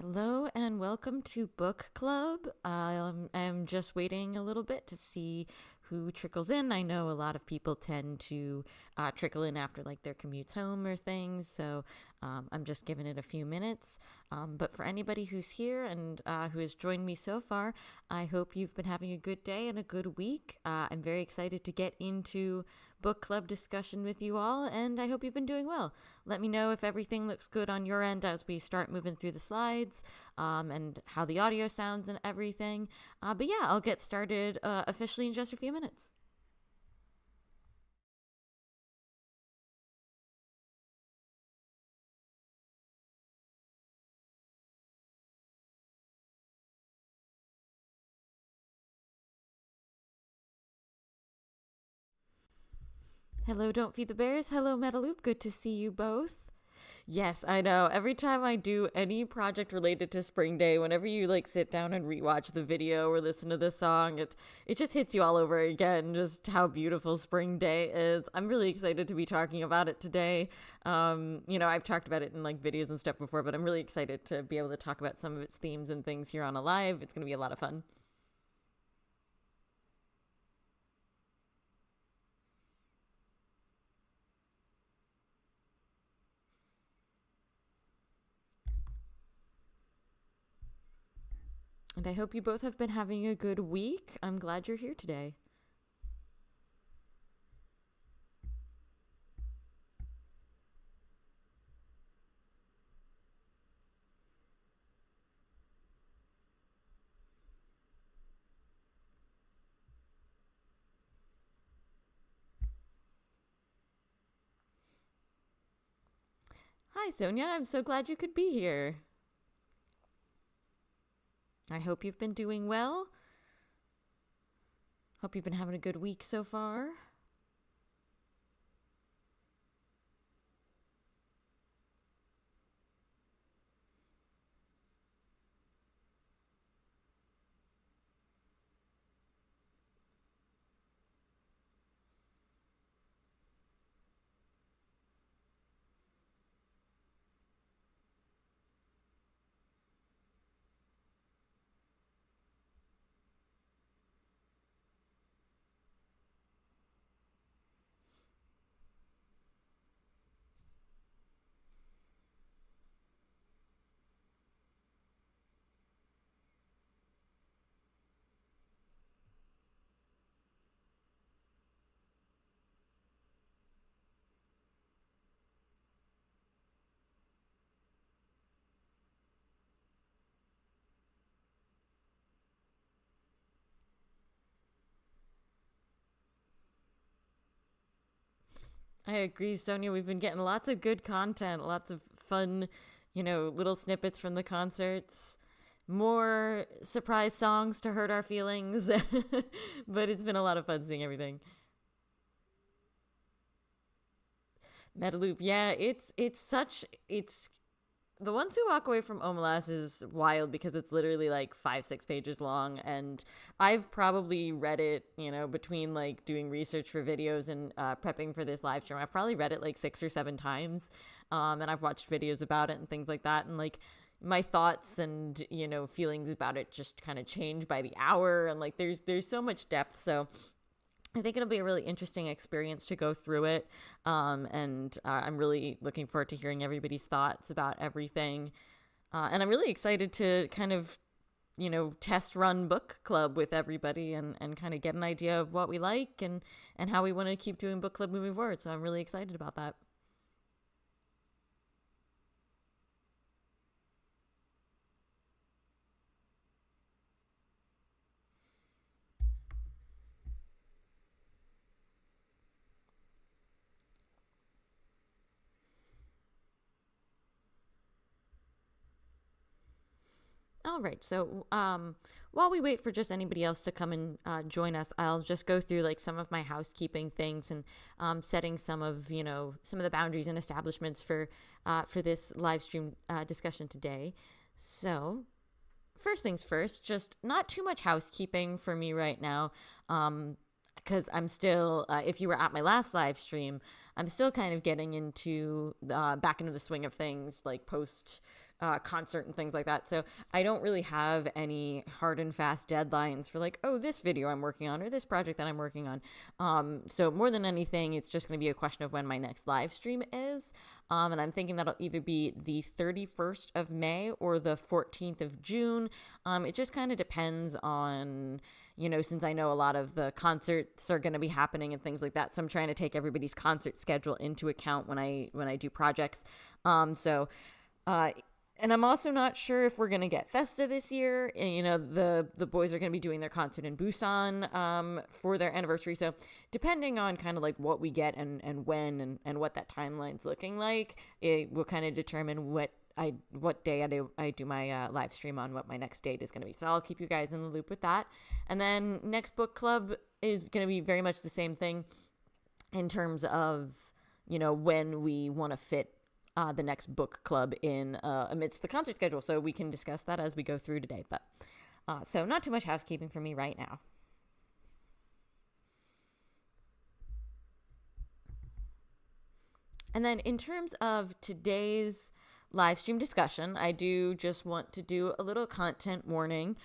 Hello and welcome to Book Club. I'm just waiting a little bit to see who trickles in. I know a lot of people tend to trickle in after like their commutes home or things, so I'm just giving it a few minutes. But for anybody who's here and who has joined me so far, I hope you've been having a good day and a good week. I'm very excited to get into book club discussion with you all, and I hope you've been doing well. Let me know if everything looks good on your end as we start moving through the slides, and how the audio sounds and everything. But yeah, I'll get started officially in just a few minutes. Hello, Don't Feed the Bears. Hello, Metaloop. Good to see you both. Yes, I know. Every time I do any project related to Spring Day, whenever you like sit down and rewatch the video or listen to the song, it just hits you all over again just how beautiful Spring Day is. I'm really excited to be talking about it today. I've talked about it in like videos and stuff before, but I'm really excited to be able to talk about some of its themes and things here on Alive. It's going to be a lot of fun. And I hope you both have been having a good week. I'm glad you're here today. Hi, Sonia. I'm so glad you could be here. I hope you've been doing well. Hope you've been having a good week so far. I agree, Sonia. We've been getting lots of good content, lots of fun, little snippets from the concerts, more surprise songs to hurt our feelings. But it's been a lot of fun seeing everything. Metaloop, yeah, it's the ones who walk away from Omelas is wild because it's literally like 5, 6 pages long, and I've probably read it, between like doing research for videos and prepping for this live stream. I've probably read it like 6 or 7 times, and I've watched videos about it and things like that, and like my thoughts and feelings about it just kind of change by the hour, and like there's so much depth. So I think it'll be a really interesting experience to go through it. And I'm really looking forward to hearing everybody's thoughts about everything. And I'm really excited to kind of, test run book club with everybody and kind of get an idea of what we like and how we want to keep doing book club moving forward. So I'm really excited about that. All right. So, while we wait for just anybody else to come and join us, I'll just go through like some of my housekeeping things and setting some of the boundaries and establishments for this live stream discussion today. So, first things first, just not too much housekeeping for me right now. Because I'm still, if you were at my last live stream, I'm still kind of getting into back into the swing of things, like post concert and things like that. So I don't really have any hard and fast deadlines for like, oh, this video I'm working on or this project that I'm working on. So more than anything, it's just going to be a question of when my next live stream is. And I'm thinking that'll either be the 31st of May or the 14th of June. It just kind of depends on, since I know a lot of the concerts are going to be happening and things like that. So I'm trying to take everybody's concert schedule into account when I do projects. And I'm also not sure if we're going to get Festa this year. And, the boys are going to be doing their concert in Busan for their anniversary. So depending on kind of like what we get and when and what that timeline's looking like, it will kind of determine what day I do my live stream on, what my next date is going to be. So I'll keep you guys in the loop with that. And then next book club is going to be very much the same thing in terms of, when we want to fit the next book club in amidst the concert schedule. So we can discuss that as we go through today. But so not too much housekeeping for me right now. And then in terms of today's live stream discussion, I do just want to do a little content warning.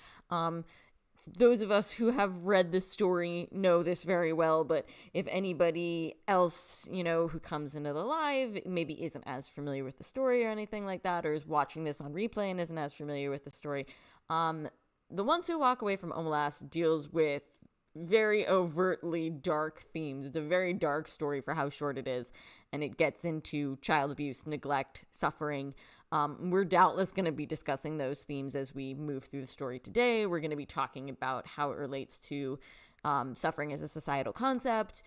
Those of us who have read the story know this very well, but if anybody else, who comes into the live maybe isn't as familiar with the story or anything like that, or is watching this on replay and isn't as familiar with the story, The Ones Who Walk Away from Omelas deals with very overtly dark themes. It's a very dark story for how short it is, and it gets into child abuse, neglect, suffering. We're doubtless going to be discussing those themes as we move through the story today. We're going to be talking about how it relates to suffering as a societal concept.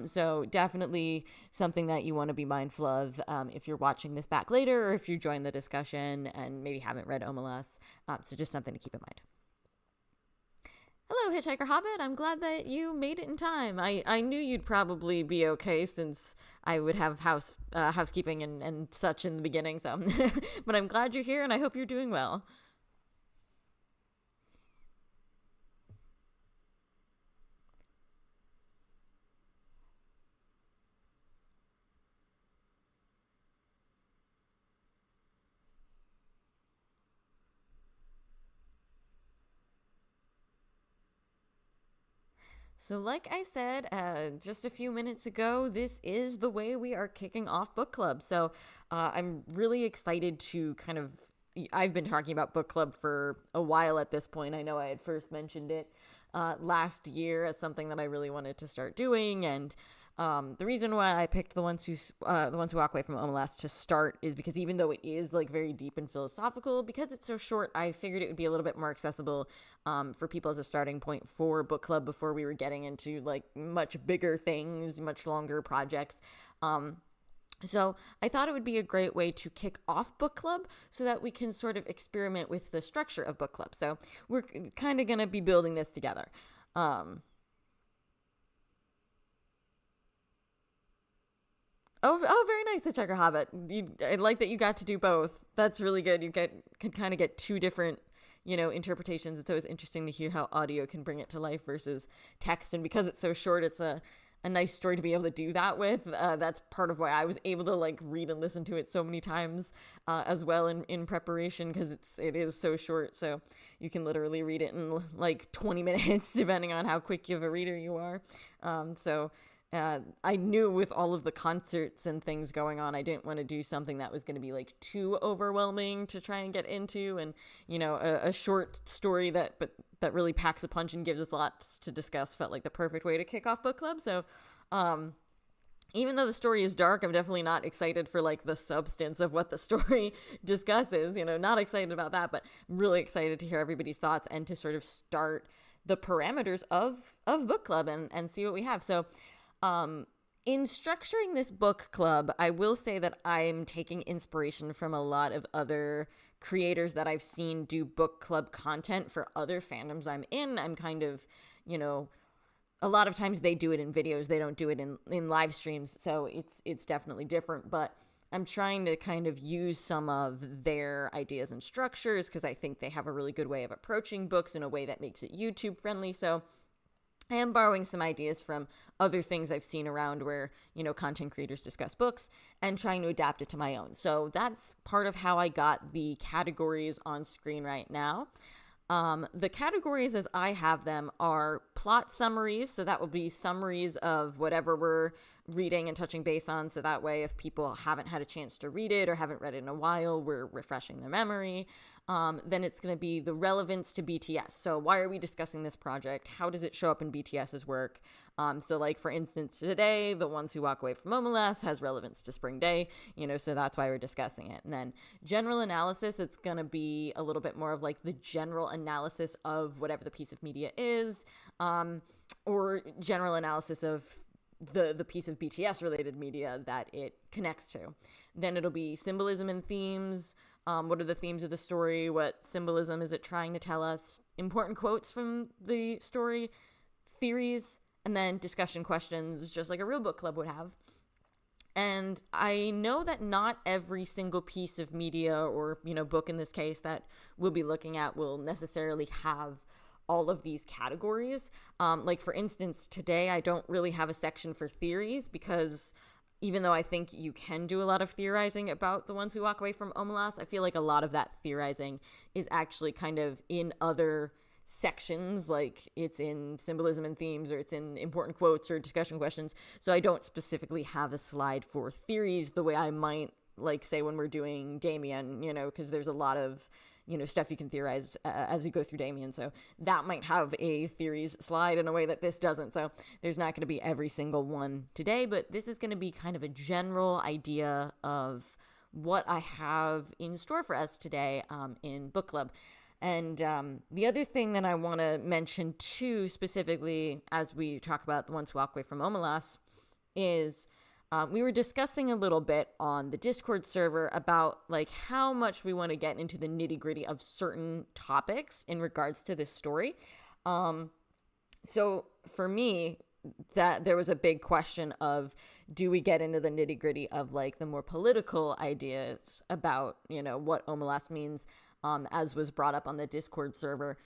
So definitely something that you want to be mindful of if you're watching this back later, or if you join the discussion and maybe haven't read Omelas. So just something to keep in mind. Hello, Hitchhiker Hobbit. I'm glad that you made it in time. I knew you'd probably be okay since I would have housekeeping and such in the beginning. So, but I'm glad you're here and I hope you're doing well. So like I said just a few minutes ago, this is the way we are kicking off book club. So I'm really excited to I've been talking about book club for a while at this point. I know I had first mentioned it last year as something that I really wanted to start doing. And the reason why I picked the ones who walk away from Omelas to start is because even though it is like very deep and philosophical, because it's so short, I figured it would be a little bit more accessible for people as a starting point for book club before we were getting into like much bigger things, much longer projects. So I thought it would be a great way to kick off book club so that we can sort of experiment with the structure of book club. So we're kind of going to be building this together. Oh, very nice, the Checker Hobbit. I like that you got to do both. That's really good. You can kind of get two different, interpretations. It's always interesting to hear how audio can bring it to life versus text. And because it's so short, it's a nice story to be able to do that with. That's part of why I was able to like read and listen to it so many times as well in preparation, because it is so short. So you can literally read it in like 20 minutes, depending on how quick of a reader you are. I knew with all of the concerts and things going on, I didn't want to do something that was going to be like too overwhelming to try and get into, and a short story that really packs a punch and gives us lots to discuss felt like the perfect way to kick off book club. So even though the story is dark, I'm definitely not excited for like the substance of what the story discusses, not excited about that, but really excited to hear everybody's thoughts and to sort of start the parameters of book club and see what we have. So in structuring this book club, I will say that I'm taking inspiration from a lot of other creators that I've seen do book club content for other fandoms I'm in. I'm kind of, a lot of times they do it in videos. They don't do it in live streams. So it's definitely different, but I'm trying to kind of use some of their ideas and structures because I think they have a really good way of approaching books in a way that makes it YouTube friendly. So I am borrowing some ideas from other things I've seen around where, content creators discuss books and trying to adapt it to my own. So that's part of how I got the categories on screen right now. The categories as I have them are plot summaries. So that will be summaries of whatever we're reading and touching base on. So that way, if people haven't had a chance to read it or haven't read it in a while, we're refreshing their memory. Then it's going to be the relevance to BTS. So why are we discussing this project? How does it show up in BTS's work? So like, for instance, today, The Ones Who Walk Away from Omelas has relevance to Spring Day, so that's why we're discussing it. And then general analysis, it's going to be a little bit more of like the general analysis of whatever the piece of media is, or general analysis of the piece of BTS related media that it connects to. Then it'll be symbolism and themes. What are the themes of the story? What symbolism is it trying to tell us? Important quotes from the story, theories, and then discussion questions, just like a real book club would have. And I know that not every single piece of media or, book in this case that we'll be looking at will necessarily have all of these categories. Like, for instance, today I don't really have a section for theories because even though I think you can do a lot of theorizing about The Ones Who Walk Away from Omelas, I feel like a lot of that theorizing is actually kind of in other sections, like it's in symbolism and themes, or it's in important quotes or discussion questions. So I don't specifically have a slide for theories the way I might, like, say when we're doing Damien, because there's a lot of stuff you can theorize as you go through Damien. So that might have a theories slide in a way that this doesn't. So there's not going to be every single one today, but this is going to be kind of a general idea of what I have in store for us today in book club. And the other thing that I want to mention too, specifically as we talk about The Ones Who Walk Away from Omelas, is we were discussing a little bit on the Discord server about like how much we want to get into the nitty gritty of certain topics in regards to this story. So for me, that there was a big question of, do we get into the nitty gritty of like the more political ideas about, what Omelas means, as was brought up on the Discord server.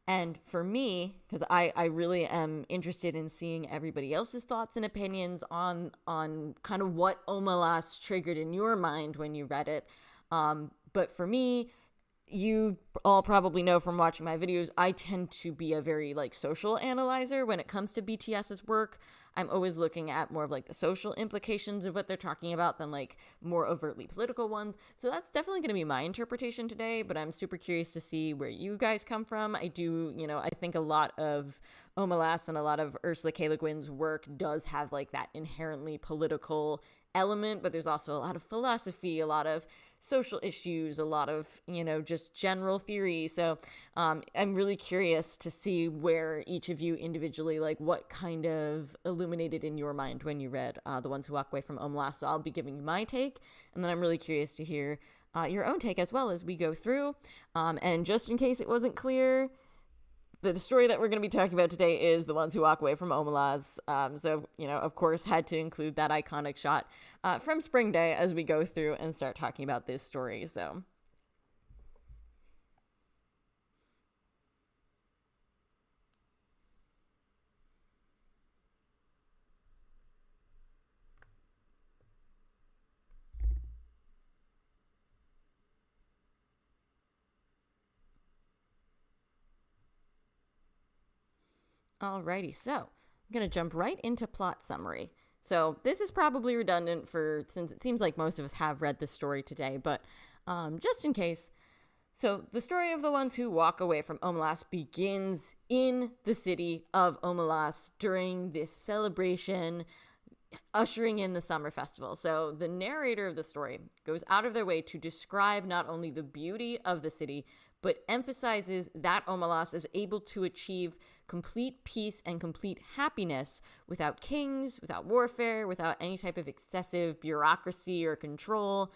And for me, because I really am interested in seeing everybody else's thoughts and opinions on kind of what Omelas triggered in your mind when you read it. But for me, you all probably know from watching my videos, I tend to be a very like social analyzer when it comes to BTS's work. I'm always looking at more of like the social implications of what they're talking about than like more overtly political ones. So that's definitely going to be my interpretation today, but I'm super curious to see where you guys come from. I do, I think a lot of Omelas and a lot of Ursula K. Guin's work does have like that inherently political element, but there's also a lot of philosophy, a lot of social issues, a lot of, just general theory. So I'm really curious to see where each of you individually, like what kind of illuminated in your mind when you read The Ones Who Walk Away from Omelas. So I'll be giving you my take, and then I'm really curious to hear your own take as well as we go through. And just in case it wasn't clear, the story that we're going to be talking about today is The Ones Who Walk Away from Omelas. So, of course, had to include that iconic shot from Spring Day as we go through and start talking about this story. So, alrighty. So, I'm going to jump right into plot summary. So this is probably redundant since it seems like most of us have read this story today, but just in case. So the story of The Ones Who Walk Away from Omelas begins in the city of Omelas during this celebration ushering in the summer festival. So the narrator of the story goes out of their way to describe not only the beauty of the city, but emphasizes that Omelas is able to achieve complete peace and complete happiness without kings, without warfare, without any type of excessive bureaucracy or control.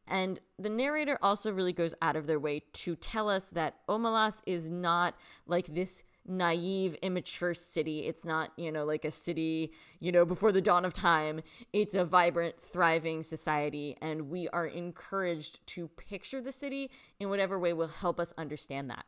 And the narrator also really goes out of their way to tell us that Omelas is not like this naive, immature city. It's not, like a city, before the dawn of time. It's a vibrant, thriving society, and we are encouraged to picture the city in whatever way will help us understand that.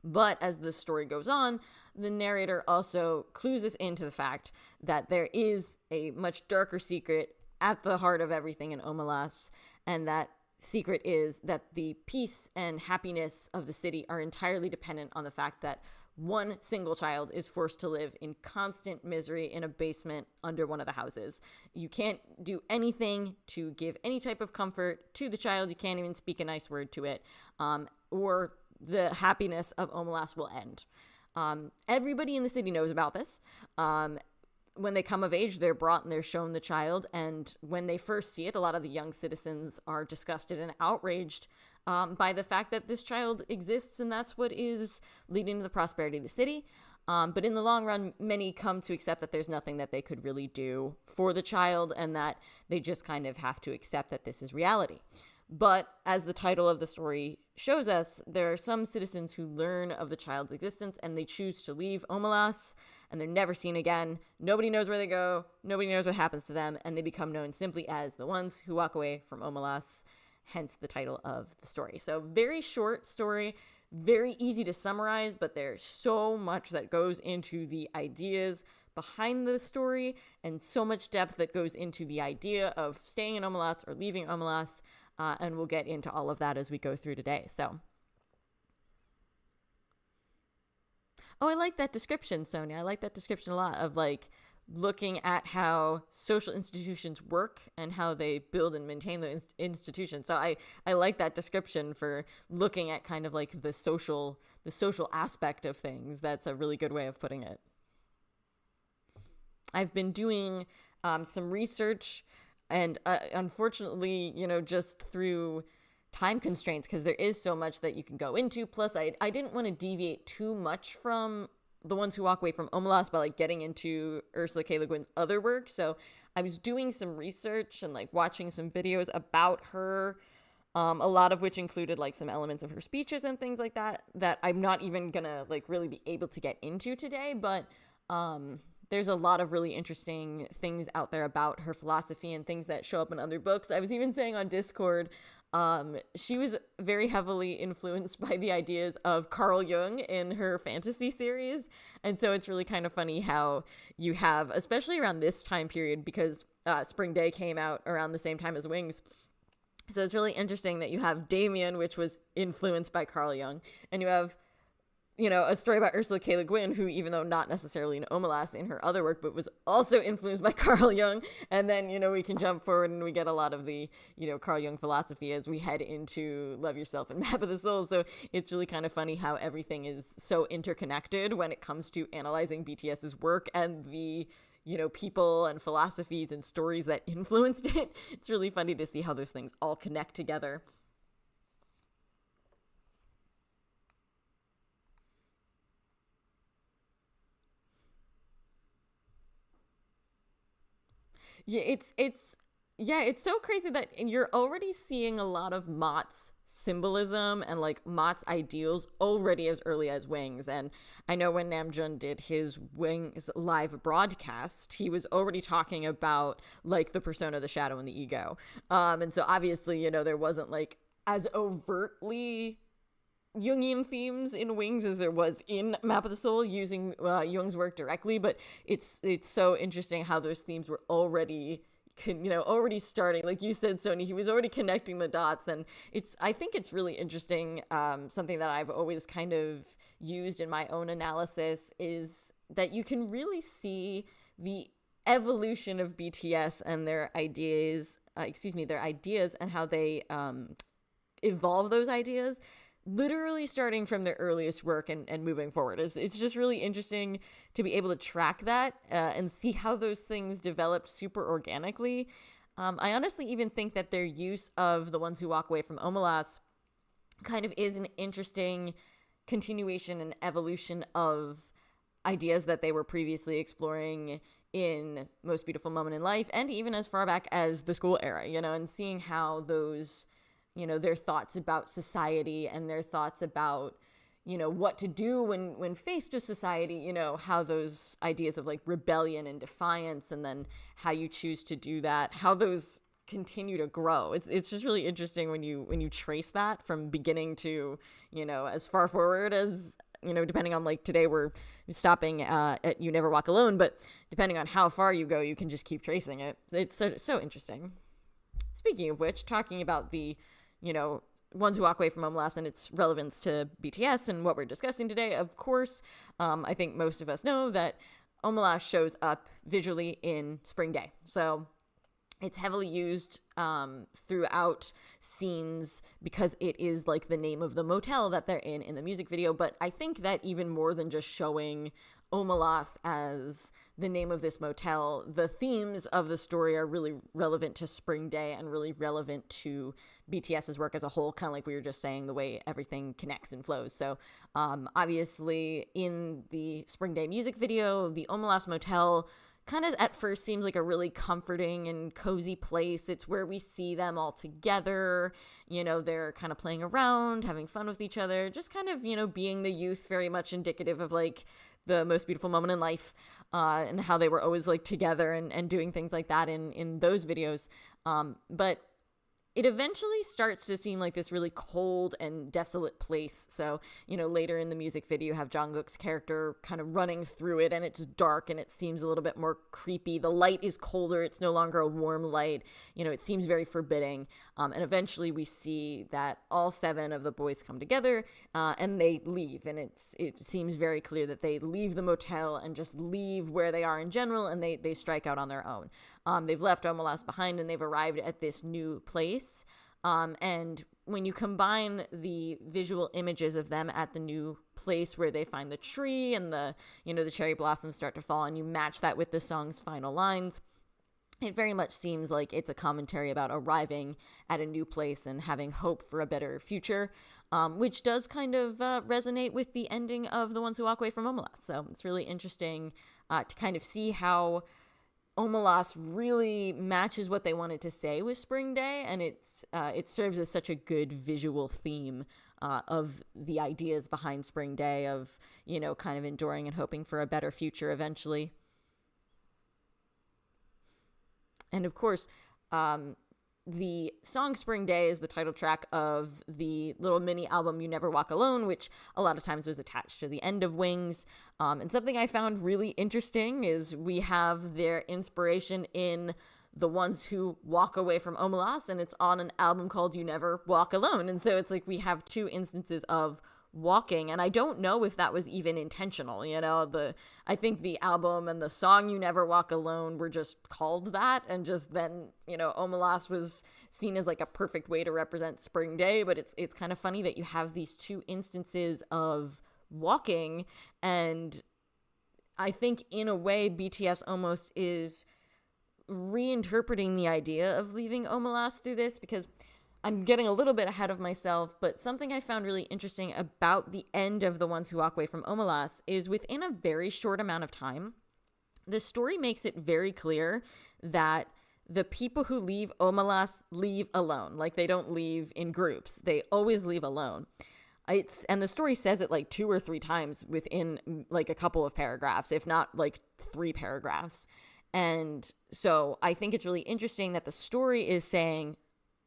But as the story goes on, the narrator also clues us into the fact that there is a much darker secret at the heart of everything in Omelas, and that secret is that the peace and happiness of the city are entirely dependent on the fact that one single child is forced to live in constant misery in a basement under one of the houses. You can't do anything to give any type of comfort to the child. You can't even speak a nice word to it, or the happiness of Omelas will end. Everybody in the city knows about this. When they come of age, they're brought and they're shown the child. And when they first see it, a lot of the young citizens are disgusted and outraged by the fact that this child exists, and that's what is leading to the prosperity of the city. But in the long run, many come to accept that there's nothing that they could really do for the child, and that they just kind of have to accept that this is reality. But as the title of the story shows us, there are some citizens who learn of the child's existence and they choose to leave Omelas, and they're never seen again. Nobody knows where they go. Nobody knows what happens to them, and they become known simply as the ones who walk away from Omelas, hence the title of the story. So very short story, very easy to summarize, but there's so much that goes into the ideas behind the story, and so much depth that goes into the idea of staying in Omelas or leaving Omelas. And we'll get into all of that as we go through today. So, I like that description, Sonia. I like that description a lot, of like looking at how social institutions work and how they build and maintain the institutions. So I like that description for looking at kind of like the social aspect of things. That's a really good way of putting it. I've been doing some research, and unfortunately, just through time constraints, because there is so much that you can go into. Plus, I didn't want to deviate too much from the ones who walk away from Omelas by like getting into Ursula K. Guin's other work. So I was doing some research and like watching some videos about her, a lot of which included like some elements of her speeches and things like that I'm not even gonna like really be able to get into today. But there's a lot of really interesting things out there about her philosophy and things that show up in other books. I was even saying on Discord, she was very heavily influenced by the ideas of Carl Jung in her fantasy series. And so it's really kind of funny how you have, especially around this time period, because Spring Day came out around the same time as Wings. So it's really interesting that you have Damien, which was influenced by Carl Jung, and you have a story about Ursula K. Guin, who, even though not necessarily in Omelas in her other work, but was also influenced by Carl Jung. And then, we can jump forward and we get a lot of the, Carl Jung philosophy as we head into Love Yourself and Map of the Soul. So it's really kind of funny how everything is so interconnected when it comes to analyzing BTS's work and the, people and philosophies and stories that influenced it. It's really funny to see how those things all connect together. Yeah, it's so crazy that you're already seeing a lot of Mott's symbolism and like Mott's ideals already as early as Wings. And I know when Namjoon did his Wings live broadcast, he was already talking about like the persona, the shadow, and the ego. And so obviously, there wasn't like as overtly Jungian themes in Wings as there was in Map of the Soul, using Jung's work directly, but it's so interesting how those themes were already starting. Like you said, Sony, he was already connecting the dots, and I think it's really interesting. Something that I've always kind of used in my own analysis is that you can really see the evolution of BTS and their ideas, and how they evolve those ideas, literally starting from their earliest work and moving forward. It's just really interesting to be able to track that and see how those things develop super organically. I honestly even think that their use of the ones who walk away from Omelas kind of is an interesting continuation and evolution of ideas that they were previously exploring in Most Beautiful Moment in Life, and even as far back as the school era, and seeing how those, their thoughts about society and their thoughts about, what to do when faced with society, how those ideas of like rebellion and defiance, and then how you choose to do that, how those continue to grow. It's just really interesting when you trace that from beginning to, as far forward as, depending on like today we're stopping at You Never Walk Alone, but depending on how far you go, you can just keep tracing it. It's so interesting. Speaking of which, talking about the, Ones Who Walk Away from Omelas and its relevance to BTS and what we're discussing today, of course, I think most of us know that Omelas shows up visually in Spring Day. So it's heavily used throughout scenes because it is like the name of the motel that they're in the music video. But I think that even more than just showing Omelas as the name of this motel, the themes of the story are really relevant to Spring Day and really relevant to BTS's work as a whole, kind of like we were just saying, the way everything connects and flows. So obviously in the Spring Day music video, the Omelas motel kind of at first seems like a really comforting and cozy place. It's where we see them all together. They're kind of playing around, having fun with each other, just kind of, being the youth, very much indicative of like the most beautiful moment in life, and how they were always like together and doing things like that in those videos. But it eventually starts to seem like this really cold and desolate place. So, later in the music video, you have Jungkook's character kind of running through it, and it's dark and it seems a little bit more creepy. The light is colder. It's no longer a warm light. It seems very forbidding. And eventually we see that all 7 of the boys come together and they leave. And it seems very clear that they leave the motel and just leave where they are in general, and they strike out on their own. They've left Omelas behind and they've arrived at this new place. And when you combine the visual images of them at the new place where they find the tree and the cherry blossoms start to fall, and you match that with the song's final lines, it very much seems like it's a commentary about arriving at a new place and having hope for a better future, which does kind of resonate with the ending of The Ones Who Walk Away from Omelas. So it's really interesting to kind of see how Omelas really matches what they wanted to say with Spring Day, and it serves as such a good visual theme of the ideas behind Spring Day, of kind of enduring and hoping for a better future eventually. And of course, the song Spring Day is the title track of the little mini album You Never Walk Alone, which a lot of times was attached to the end of Wings. And something I found really interesting is we have their inspiration in The Ones Who Walk Away from Omelas, and it's on an album called You Never Walk Alone. And so it's like we have 2 instances of walking, and I don't know if that was even intentional. I think the album and the song You Never Walk Alone were just called that, and just then Omelas was seen as like a perfect way to represent Spring Day. But it's kind of funny that you have these 2 instances of walking, and I think in a way BTS almost is reinterpreting the idea of leaving Omelas through this, because I'm getting a little bit ahead of myself, but something I found really interesting about the end of The Ones Who Walk Away from Omelas is within a very short amount of time, the story makes it very clear that the people who leave Omelas leave alone. Like, they don't leave in groups. They always leave alone. And the story says it like 2 or 3 times within like a couple of paragraphs, if not like 3 paragraphs. And so I think it's really interesting that the story is saying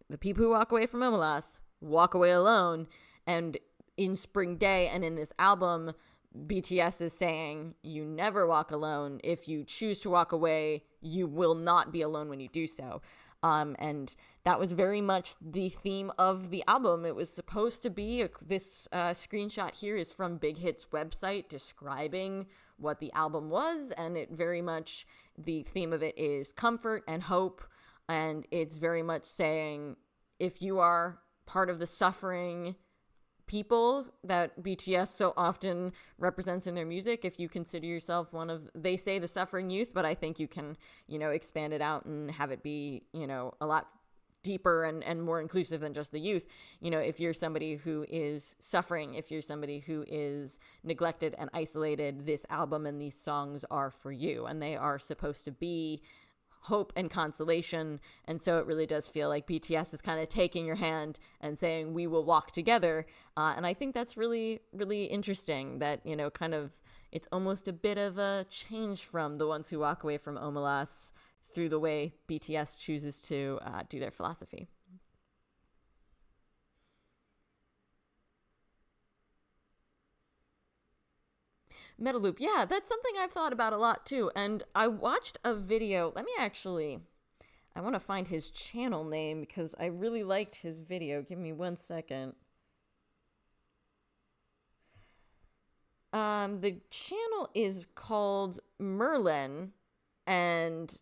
the people who walk away from Omelas walk away alone. And in Spring Day and in this album, BTS is saying you never walk alone. If you choose to walk away, you will not be alone when you do so. And that was very much the theme of the album. It was supposed to be, this screenshot here is from Big Hit's website describing what the album was. And it very much, the theme of it is comfort and hope. And it's very much saying, if you are part of the suffering people that BTS so often represents in their music, if you consider yourself one of, they say the suffering youth, but I think you can, expand it out and have it be, a lot deeper and more inclusive than just the youth. If you're somebody who is suffering, if you're somebody who is neglected and isolated, this album and these songs are for you, and they are supposed to be hope and consolation. And so it really does feel like BTS is kind of taking your hand and saying, we will walk together. And I think that's really, really interesting that, kind of, it's almost a bit of a change from The Ones Who Walk Away from Omelas through the way BTS chooses to do their philosophy. Metaloop. Yeah, that's something I've thought about a lot too. And I watched a video. I want to find his channel name because I really liked his video. Give me 1 second. The channel is called Merlin, and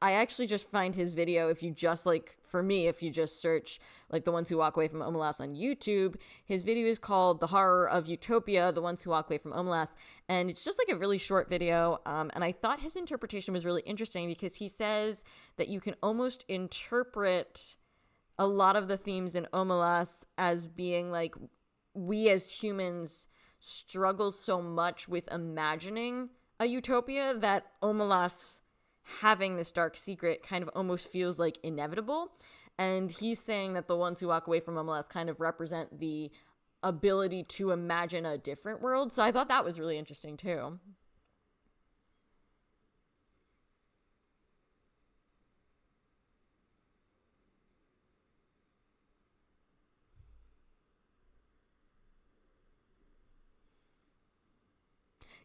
I actually just find his video, if you just if you just search like The Ones Who Walk Away from Omelas on YouTube, his video is called The Horror of Utopia, The Ones Who Walk Away from Omelas, and it's just like a really short video, and I thought his interpretation was really interesting because he says that you can almost interpret a lot of the themes in Omelas as being like, we as humans struggle so much with imagining a utopia that Omelas having this dark secret kind of almost feels like inevitable. And he's saying that the ones who walk away from Omelas kind of represent the ability to imagine a different world. So I thought that was really interesting too.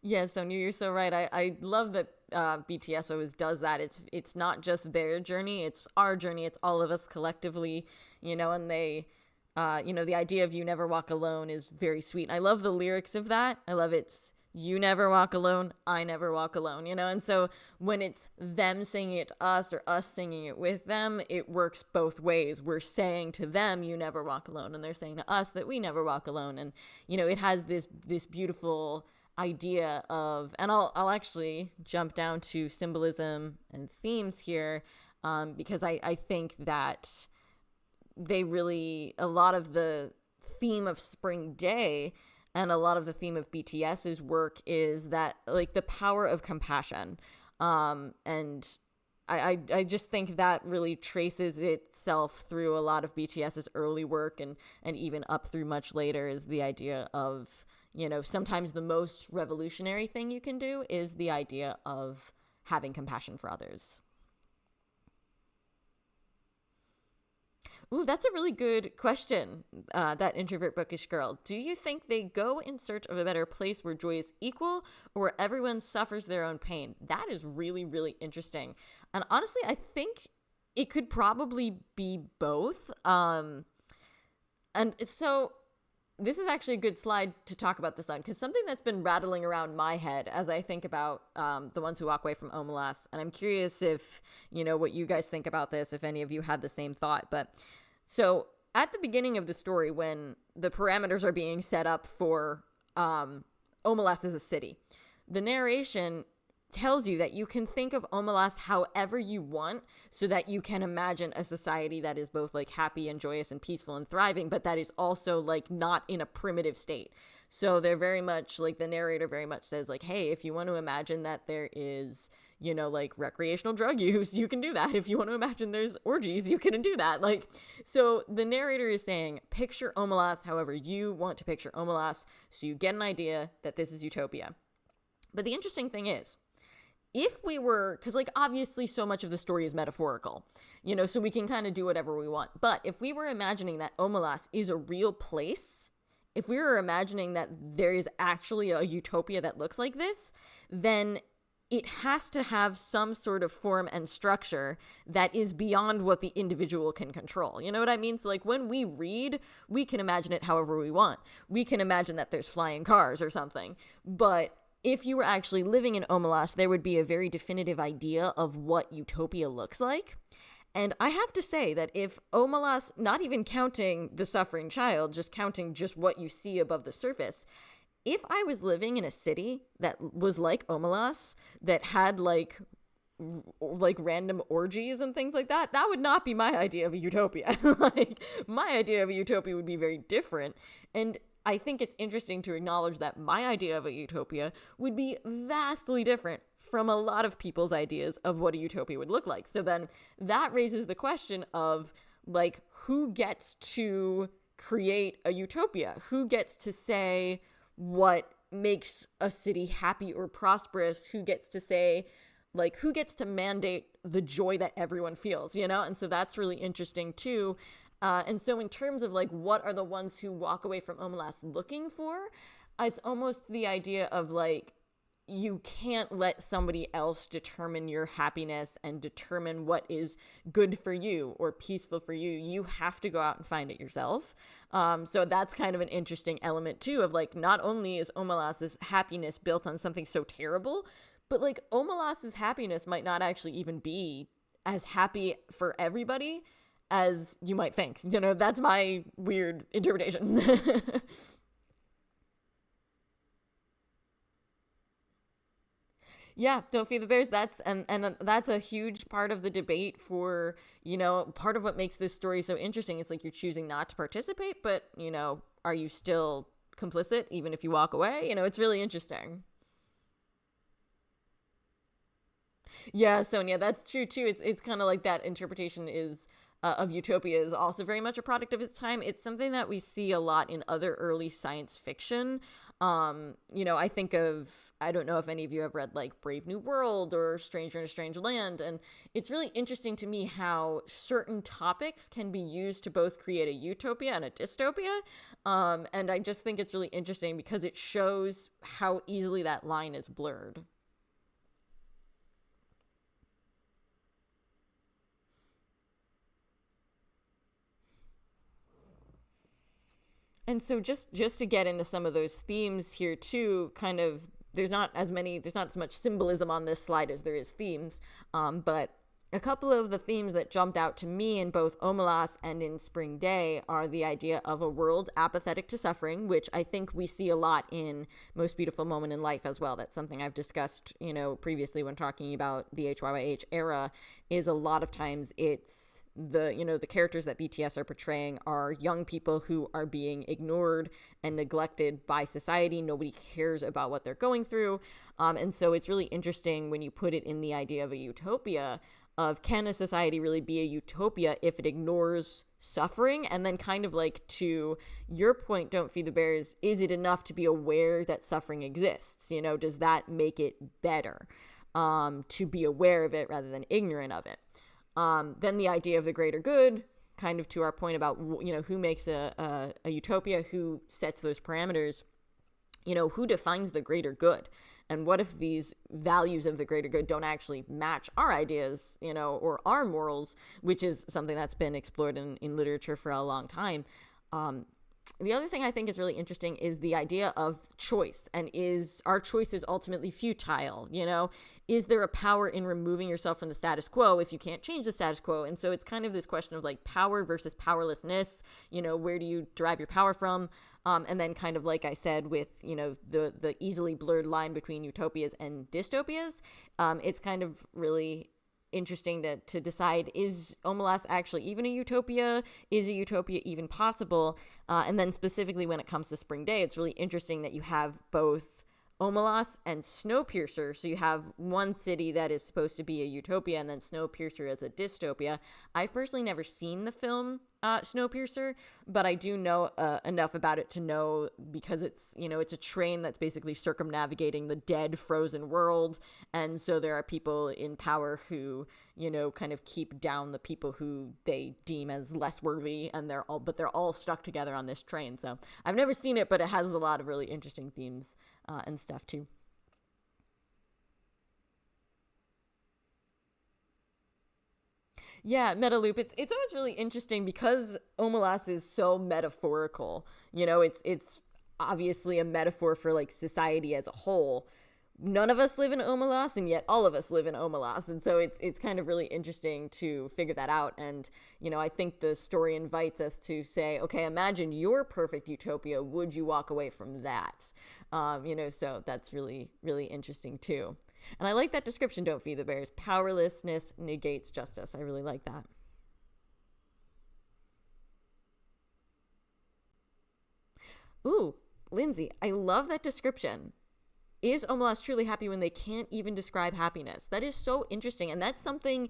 Yeah, Sonia, you're so right. I love that BTS always does that. It's not just their journey, it's our journey, it's all of us collectively, and they, the idea of you never walk alone is very sweet. And I love the lyrics of that. I love it's, you never walk alone, I never walk alone, and so when it's them singing it to us or us singing it with them, it works both ways. We're saying to them, you never walk alone, and they're saying to us that we never walk alone. And, it has this beautiful idea of, and I'll actually jump down to symbolism and themes here, because I think that they really, a lot of the theme of Spring Day and a lot of the theme of BTS's work is that, like, the power of compassion, and I just think that really traces itself through a lot of BTS's early work, and even up through much later, is the idea of, sometimes the most revolutionary thing you can do is the idea of having compassion for others. Ooh, that's a really good question, that introvert bookish girl. Do you think they go in search of a better place where joy is equal, or where everyone suffers their own pain? That is really, really interesting. And honestly, I think it could probably be both. And so this is actually a good slide to talk about this on, because something that's been rattling around my head as I think about the ones who walk away from Omelas, and I'm curious if, what you guys think about this, if any of you had the same thought. But so at the beginning of the story, when the parameters are being set up for Omelas as a city, the narration tells you that you can think of Omelas however you want, so that you can imagine a society that is both like happy and joyous and peaceful and thriving, but that is also like not in a primitive state. So they're very much like, the narrator very much says like, hey, if you want to imagine that there is, like recreational drug use, you can do that. If you want to imagine there's orgies, you can do that. Like, so the narrator is saying, picture Omelas however you want to picture Omelas, so you get an idea that this is utopia. But the interesting thing is, if we were, because like obviously so much of the story is metaphorical, so we can kind of do whatever we want. But if we were imagining that Omelas is a real place, if we were imagining that there is actually a utopia that looks like this, then it has to have some sort of form and structure that is beyond what the individual can control. You know what I mean? So like when we read, we can imagine it however we want. We can imagine that there's flying cars or something, but if you were actually living in Omelas, there would be a very definitive idea of what utopia looks like. And I have to say that if Omelas, not even counting the suffering child, just counting just what you see above the surface, if I was living in a city that was like Omelas, that had like random orgies and things like that, that would not be my idea of a utopia. Like, my idea of a utopia would be very different. And I think it's interesting to acknowledge that my idea of a utopia would be vastly different from a lot of people's ideas of what a utopia would look like. So then that raises the question of, like, who gets to create a utopia? Who gets to say what makes a city happy or prosperous? Who gets to say, like, who gets to mandate the joy that everyone feels, And so that's really interesting too. And so in terms of like, what are the ones who walk away from Omelas looking for? It's almost the idea of like, you can't let somebody else determine your happiness and determine what is good for you or peaceful for you. You have to go out and find it yourself. So that's kind of an interesting element too, of like, not only is Omelas's happiness built on something so terrible, but like Omelas's happiness might not actually even be as happy for everybody as you might think. You know, that's my weird interpretation. Yeah, don't feed the bears. And that's a huge part of the debate for, you know, part of what makes this story so interesting. It's like you're choosing not to participate, but, you know, are you still complicit even if you walk away? You know, it's really interesting. Yeah, Sonia, that's true too. It's kind of like that interpretation is of utopia is also very much a product of its time. It's something that we see a lot in other early science fiction. You know, I think of, I don't know if any of you have read like Brave New World or Stranger in a Strange Land, and it's really interesting to me how certain topics can be used to both create a utopia and a dystopia. And I just think it's really interesting because it shows how easily that line is blurred. And so just to get into some of those themes here too, kind of there's not as much symbolism on this slide as there is themes, but a couple of the themes that jumped out to me in both Omelas and in Spring Day are the idea of a world apathetic to suffering, which I think we see a lot in Most Beautiful Moment in Life as well. That's something I've discussed, you know, previously when talking about the HYYH era, is a lot of times it's the, you know, the characters that BTS are portraying are young people who are being ignored and neglected by society. Nobody cares about what they're going through. And so it's really interesting when you put it in the idea of a utopia of, can a society really be a utopia if it ignores suffering? And then kind of like, to your point, don't feed the bears, is it enough to be aware that suffering exists? You know, does that make it better to be aware of it rather than ignorant of it? Then the idea of the greater good, kind of to our point about, you know, who makes a utopia, who sets those parameters, you know, who defines the greater good? And what if these values of the greater good don't actually match our ideas, you know, or our morals, which is something that's been explored in literature for a long time. The other thing I think is really interesting is the idea of choice, and is our choices ultimately futile? You know, is there a power in removing yourself from the status quo if you can't change the status quo? And so it's kind of this question of like power versus powerlessness. You know, where do you derive your power from? And then kind of like I said with, you know, the easily blurred line between utopias and dystopias, it's kind of really interesting to decide, is Omelas actually even a utopia? Is a utopia even possible? And then specifically when it comes to Spring Day, it's really interesting that you have both Omelas and Snowpiercer. So you have one city that is supposed to be a utopia, and then Snowpiercer as a dystopia. I've personally never seen the film Snowpiercer, but I do know enough about it to know, because it's, you know, it's a train that's basically circumnavigating the dead frozen world, and so there are people in power who, you know, kind of keep down the people who they deem as less worthy, and they're all stuck together on this train. So I've never seen it, but it has a lot of really interesting themes and stuff too. Yeah, meta loop. It's always really interesting because Omelas is so metaphorical. You know, it's obviously a metaphor for like society as a whole. None of us live in Omelas, and yet all of us live in Omelas, and so it's kind of really interesting to figure that out. And you know, I think the story invites us to say, okay, imagine your perfect utopia. Would you walk away from that? You know, so that's really interesting too. And I like that description, don't feed the bears. Powerlessness negates justice. I really like that. Ooh, Lindsay, I love that description. Is Omelas truly happy when they can't even describe happiness? That is so interesting. And that's something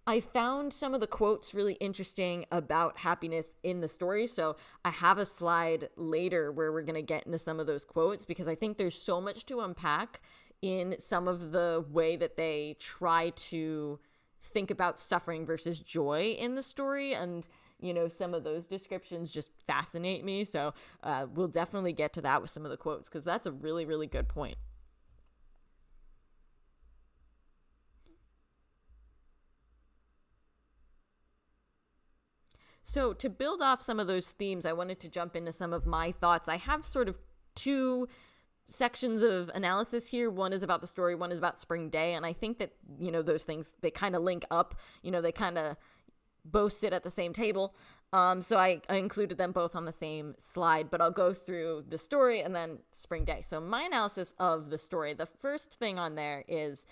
I found some of the quotes really interesting about happiness in the story. So I have a slide later where we're going to get into some of those quotes, because I think there's so much to unpack in some of the way that they try to think about suffering versus joy in the story. And, you know, some of those descriptions just fascinate me. So we'll definitely get to that with some of the quotes, because that's a really good point. So to build off some of those themes, I wanted to jump into some of my thoughts. I have sort of two sections of analysis here. One is about the story, one is about Spring Day, and I think that, those things, they kind of link up. They kind of both sit at the same table. So I included them both on the same slide, but I'll go through the story and then Spring Day. So my analysis of the story, the first thing on there is,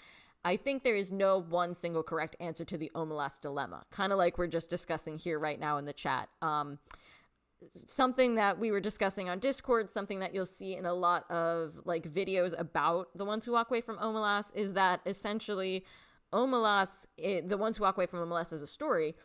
I think there is no one single correct answer to the Omelas dilemma, kind of like we're just discussing here right now in the chat. Something that we were discussing on Discord, something that you'll see in a lot of like videos about the ones who walk away from Omelas, is that essentially Omelas, the ones who walk away from Omelas as a story,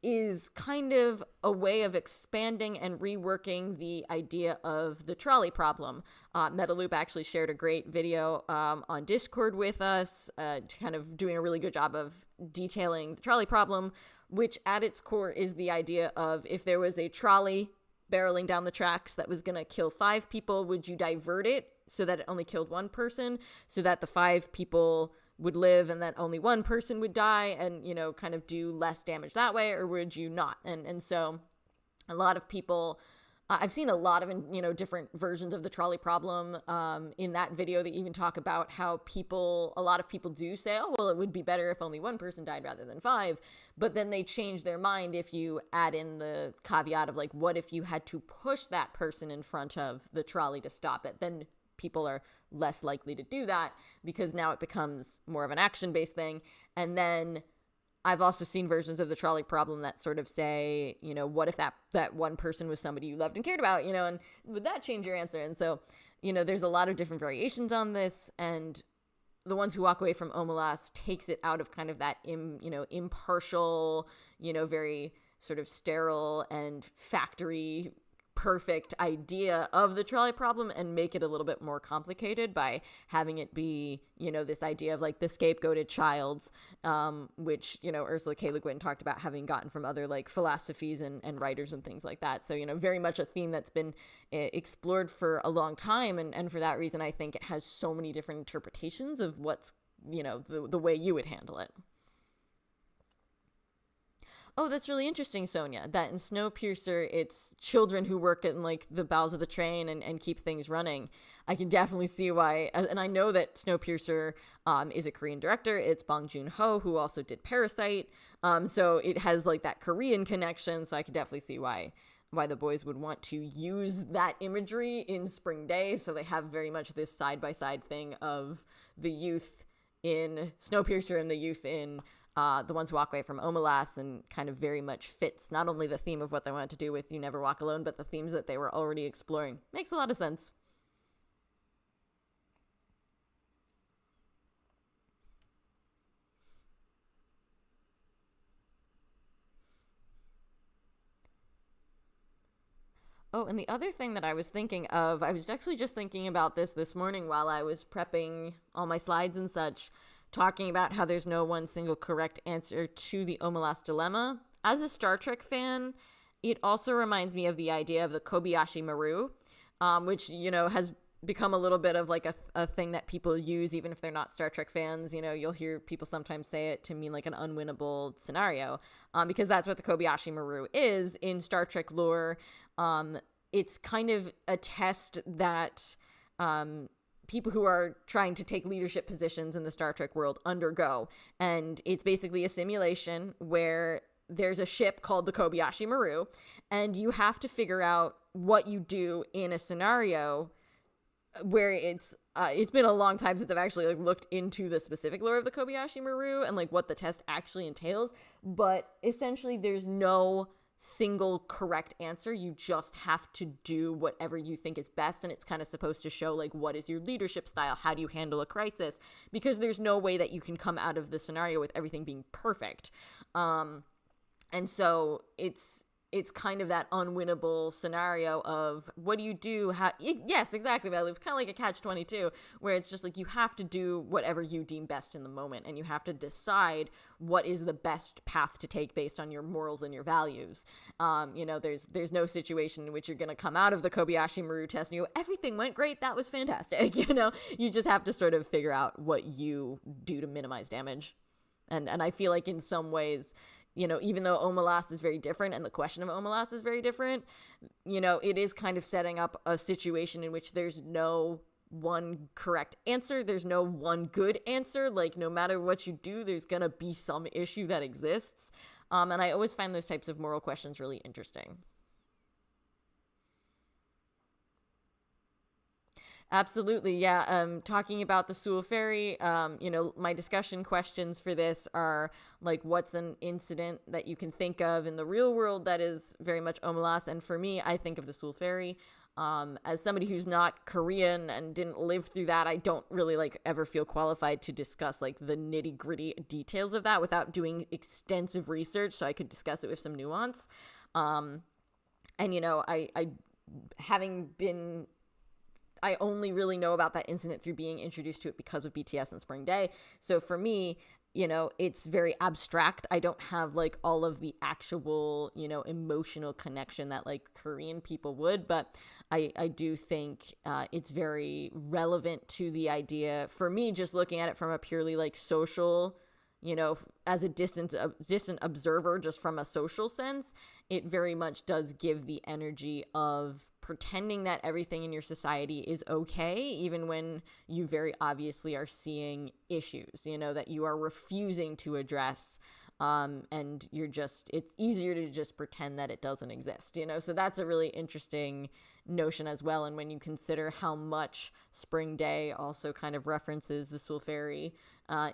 is kind of a way of expanding and reworking the idea of the trolley problem. Metaloop actually shared a great video on Discord with us, kind of doing a really good job of detailing the trolley problem, which at its core is the idea of, if there was a trolley barreling down the tracks that was going to kill 5 people, would you divert it so that it only killed 1 person, so that the 5 people would live and that only 1 person would die, and, kind of do less damage that way, or would you not? And so a lot of people, I've seen a lot of, different versions of the trolley problem. In that video, they even talk about how a lot of people do say, oh, well, it would be better if only 1 person died rather than 5. But then they change their mind if you add in the caveat of, like, what if you had to push that person in front of the trolley to stop it? Then people are less likely to do that, because now it becomes more of an action-based thing. And then I've also seen versions of the trolley problem that sort of say, what if that 1 person was somebody you loved and cared about, and would that change your answer? And so, there's a lot of different variations on this, and the ones who walk away from Omelas takes it out of kind of that, impartial, very sort of sterile and factory perfect idea of the trolley problem, and make it a little bit more complicated by having it be, this idea of like the scapegoated child, which, Ursula K. Guin talked about having gotten from other like philosophies and writers and things like that. So, very much a theme that's been explored for a long time. And for that reason, I think it has so many different interpretations of what's, the way you would handle it. Oh, that's really interesting, Sonia, that in Snowpiercer, it's children who work in, like, the bowels of the train and keep things running. I can definitely see why, and I know that Snowpiercer is a Korean director. It's Bong Joon-ho, who also did Parasite, so it has, like, that Korean connection, so I can definitely see why the boys would want to use that imagery in Spring Day, so they have very much this side-by-side thing of the youth in Snowpiercer and the youth in the ones who walk away from Omelas, and kind of very much fits not only the theme of what they wanted to do with You Never Walk Alone, but the themes that they were already exploring. Makes a lot of sense. Oh, and the other thing that I was thinking of, I was actually just thinking about this morning while I was prepping all my slides and such, talking about how there's no one single correct answer to the Omelas dilemma. As a Star Trek fan, it also reminds me of the idea of the Kobayashi Maru, which, has become a little bit of like a thing that people use, even if they're not Star Trek fans. You'll hear people sometimes say it to mean like an unwinnable scenario, because that's what the Kobayashi Maru is in Star Trek lore. It's kind of a test that people who are trying to take leadership positions in the Star Trek world undergo. And it's basically a simulation where there's a ship called the Kobayashi Maru, and you have to figure out what you do in a scenario where it's been a long time since I've actually like looked into the specific lore of the Kobayashi Maru and like what the test actually entails. But essentially there's no single correct answer. You just have to do whatever you think is best, and it's kind of supposed to show like what is your leadership style, how do you handle a crisis, because there's no way that you can come out of the scenario with everything being perfect. And so it's kind of that unwinnable scenario of what do you do? Yes, exactly, Valerie. It's kind of like a catch-22, where it's just like you have to do whatever you deem best in the moment, and you have to decide what is the best path to take based on your morals and your values. There's no situation in which you're going to come out of the Kobayashi Maru test and you go, everything went great, that was fantastic. You just have to sort of figure out what you do to minimize damage. And I feel like in some ways even though Omelas is very different and the question of Omelas is very different, it is kind of setting up a situation in which there's no one correct answer. There's no one good answer. Like, no matter what you do, there's going to be some issue that exists. And I always find those types of moral questions really interesting. Absolutely, yeah. Talking about the Sul Ferry, my discussion questions for this are like, what's an incident that you can think of in the real world that is very much Omelas? And for me, I think of the Sul Ferry. As somebody who's not Korean and didn't live through that, I don't really like ever feel qualified to discuss like the nitty gritty details of that without doing extensive research, so I could discuss it with some nuance. And I having been I only really know about that incident through being introduced to it because of BTS and Spring Day. So for me, it's very abstract. I don't have like all of the actual, emotional connection that like Korean people would, but I do think it's very relevant to the idea for me, just looking at it from a purely like social, as a distant observer, just from a social sense. It very much does give the energy of pretending that everything in your society is okay, even when you very obviously are seeing issues, that you are refusing to address. And it's easier to just pretend that it doesn't exist, so that's a really interesting notion as well. And when you consider how much Spring Day also kind of references the Sul Ferry,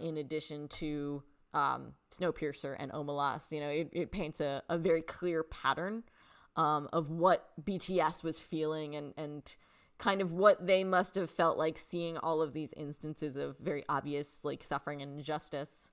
in addition to Snowpiercer and Omelas, it paints a very clear pattern of what BTS was feeling and kind of what they must have felt like seeing all of these instances of very obvious like suffering and injustice.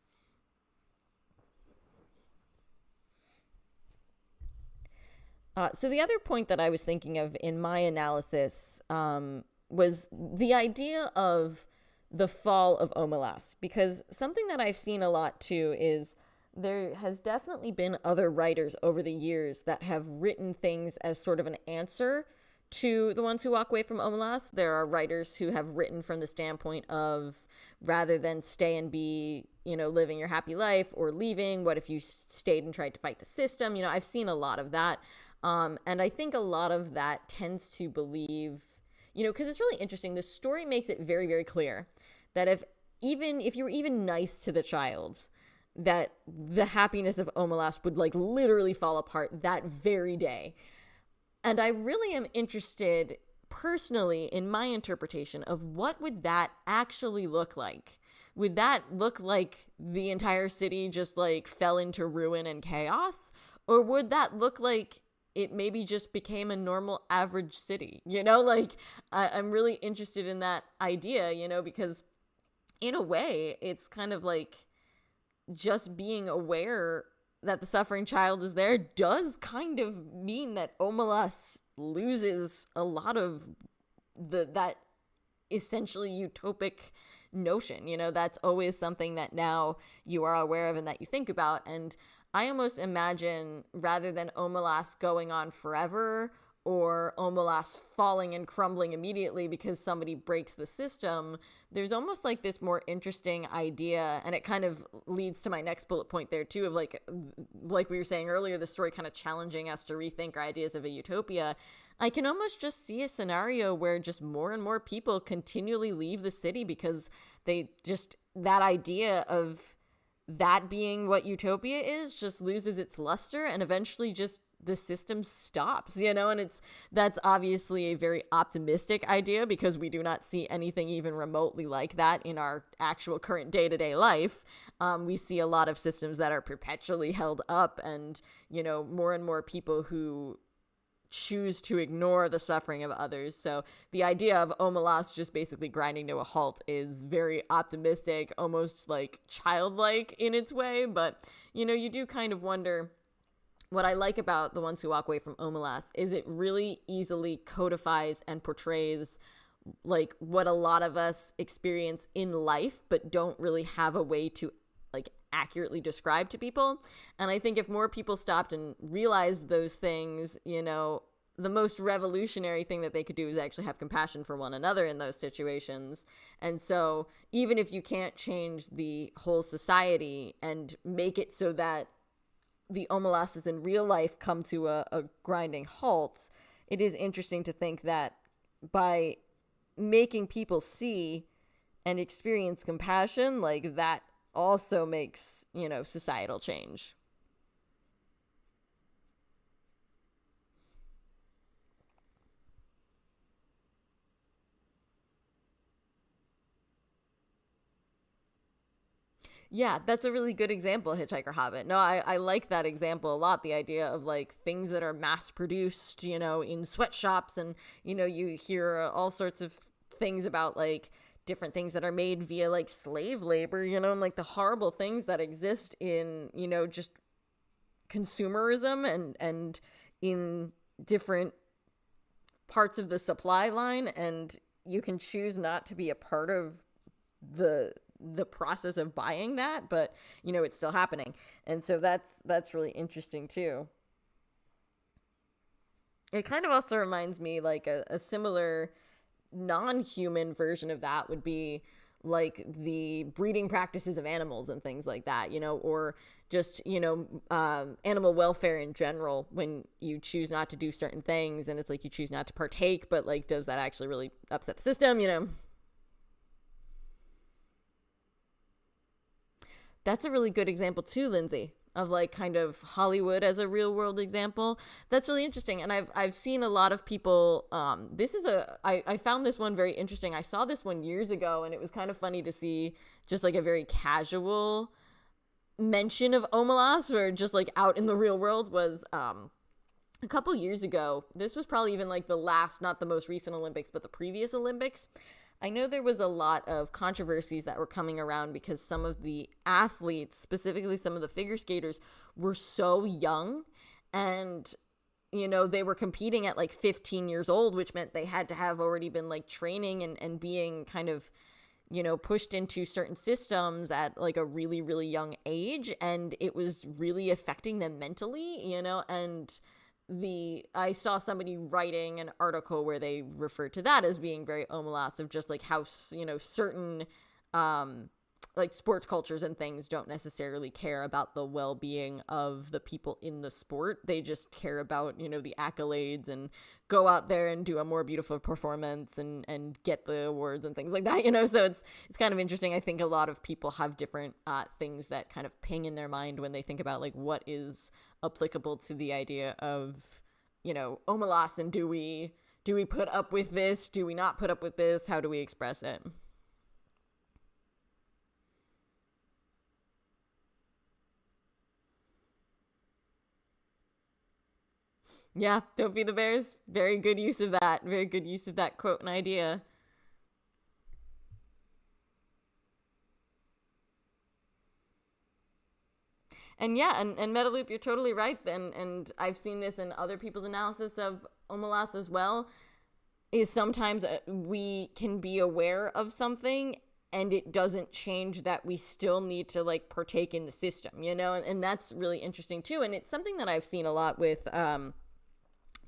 So the other point that I was thinking of in my analysis was the idea of the fall of Omelas, because something that I've seen a lot too is there has definitely been other writers over the years that have written things as sort of an answer to the ones who walk away from Omelas. There are writers who have written from the standpoint of, rather than stay and be, living your happy life or leaving, what if you stayed and tried to fight the system? I've seen a lot of that. And I think a lot of that tends to believe, because it's really interesting. The story makes it very, very clear that if you were even nice to the child, that the happiness of Omelas would like literally fall apart that very day. And I really am interested personally in my interpretation of what would that actually look like. Would that look like the entire city just like fell into ruin and chaos? Or would that look like it maybe just became a normal average city? I'm really interested in that idea, because in a way it's kind of like just being aware that the suffering child is there does kind of mean that Omelas loses a lot of that essentially utopic notion. That's always something that now you are aware of and that you think about. And I almost imagine, rather than Omelas going on forever or Omelas falling and crumbling immediately because somebody breaks the system, there's almost like this more interesting idea, and it kind of leads to my next bullet point there too, of like we were saying earlier, the story kind of challenging us to rethink our ideas of a utopia. I can almost just see a scenario where just more and more people continually leave the city because that idea of that being what utopia is just loses its luster, and eventually just the system stops, and that's obviously a very optimistic idea because we do not see anything even remotely like that in our actual current day-to-day life. We see a lot of systems that are perpetually held up, and more and more people who choose to ignore the suffering of others. So the idea of Omelas just basically grinding to a halt is very optimistic, almost like childlike in its way. But you do kind of wonder. What I like about The Ones Who Walk Away from Omelas is it really easily codifies and portrays like what a lot of us experience in life, but don't really have a way to like accurately describe to people. And I think if more people stopped and realized those things, the most revolutionary thing that they could do is actually have compassion for one another in those situations. And so even if you can't change the whole society and make it so that the Omelas in real life come to a grinding halt, it is interesting to think that by making people see and experience compassion, like that also makes, societal change. Yeah, that's a really good example, Hitchhiker Hobbit. No, I like that example a lot. The idea of like things that are mass produced, in sweatshops, and, you hear all sorts of things about like different things that are made via like slave labor, and like the horrible things that exist in, just consumerism and in different parts of the supply line. And you can choose not to be a part of the process of buying that, but it's still happening. And so that's really interesting too. It kind of also reminds me like a similar non-human version of that would be like the breeding practices of animals and things like that, or just animal welfare in general, when you choose not to do certain things and it's like you choose not to partake, but like does that actually really upset the system? That's a really good example too, Lindsay, of like kind of Hollywood as a real world example. That's really interesting. And I've seen a lot of people, I found this one very interesting. I saw this one years ago, and it was kind of funny to see just like a very casual mention of Omelas, where just like out in the real world was, a couple years ago. This was probably even like the last, not the most recent Olympics, but the previous Olympics. I know there was a lot of controversies that were coming around because some of the athletes, specifically some of the figure skaters, were so young, and they were competing at like 15 years old, which meant they had to have already been like training and being kind of pushed into certain systems at like a really, really young age. And it was really affecting them mentally, and I saw somebody writing an article where they referred to that as being very Omelas, of just like how, certain, like sports cultures and things don't necessarily care about the well-being of the people in the sport. They just care about, the accolades and go out there and do a more beautiful performance and get the awards and things like that, so it's kind of interesting. I think a lot of people have different things that kind of ping in their mind when they think about like what is applicable to the idea of, Omelas, and do we put up with this? Do we not put up with this? How do we express it? Yeah, don't be the bears. Very good use of that. Very good use of that quote and idea. And yeah, and Metaloop, you're totally right. And I've seen this in other people's analysis of Omelas as well, is sometimes we can be aware of something and it doesn't change that we still need to like partake in the system, and that's really interesting too. And it's something that I've seen a lot with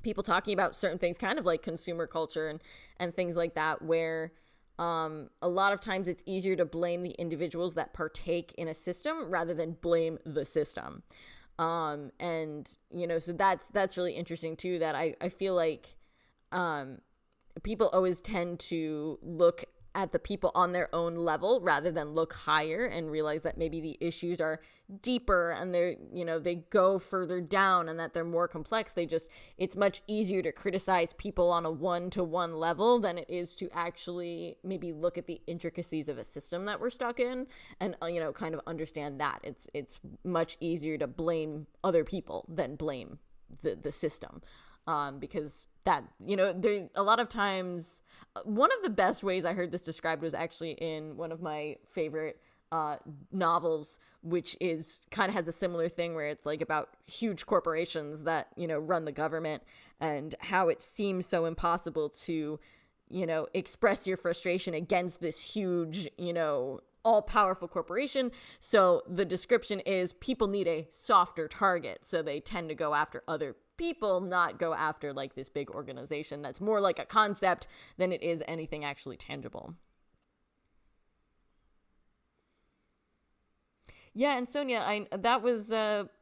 people talking about certain things, kind of like consumer culture and things like that, where a lot of times it's easier to blame the individuals that partake in a system rather than blame the system. And, so that's really interesting too, that I feel like people always tend to look at the people on their own level rather than look higher and realize that maybe the issues are deeper and they're, they go further down and that they're more complex. It's much easier to criticize people on a one-to-one level than it is to actually maybe look at the intricacies of a system that we're stuck in and, kind of understand that. It's much easier to blame other people than blame the system. Because that, there's a lot of times, one of the best ways I heard this described was actually in one of my favorite novels, which is kind of has a similar thing where it's like about huge corporations that, run the government, and how it seems so impossible to, express your frustration against this huge, all-powerful corporation. So the description is people need a softer target, so they tend to go after other people, not go after like this big organization that's more like a concept than it is anything actually tangible. Yeah, and Sonia, that was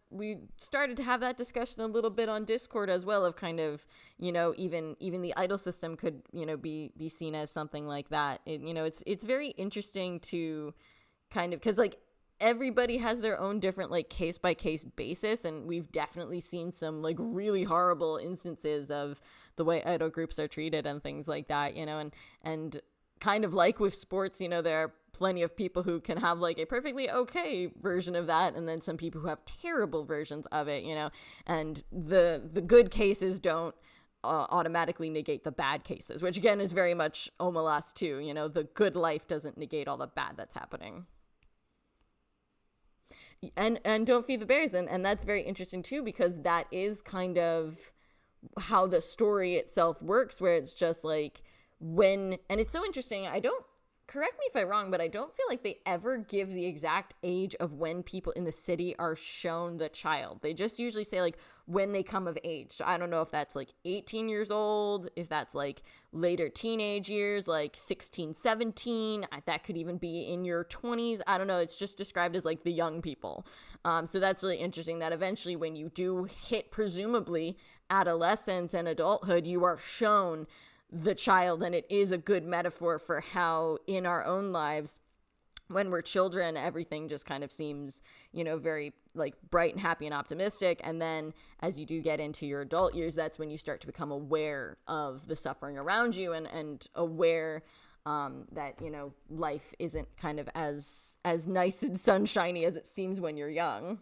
we started to have that discussion a little bit on Discord as well, of kind of, even the idol system could, be seen as something like that. It's very interesting to kind of, because like everybody has their own different like case by case basis, and we've definitely seen some like really horrible instances of the way idol groups are treated and things like that, and kind of like with sports, there are plenty of people who can have like a perfectly okay version of that, and then some people who have terrible versions of it, and the good cases don't automatically negate the bad cases, which again is very much Omelas too. The good life doesn't negate all the bad that's happening. And don't feed the bears, and that's very interesting too, because that is kind of how the story itself works, where it's just like and it's so interesting. I don't, correct me if I'm wrong, but I don't feel like they ever give the exact age of when people in the city are shown the child. They just usually say like when they come of age. So I don't know if that's like 18 years old, if that's like later teenage years, like 16, 17. That could even be in your 20s. I don't know. It's just described as like the young people. So that's really interesting that eventually when you do hit presumably adolescence and adulthood, you are shown the child. And it is a good metaphor for how in our own lives, when we're children, everything just kind of seems, very like bright and happy and optimistic. And then as you do get into your adult years, that's when you start to become aware of the suffering around you, and aware that, life isn't kind of as nice and sunshiny as it seems when you're young.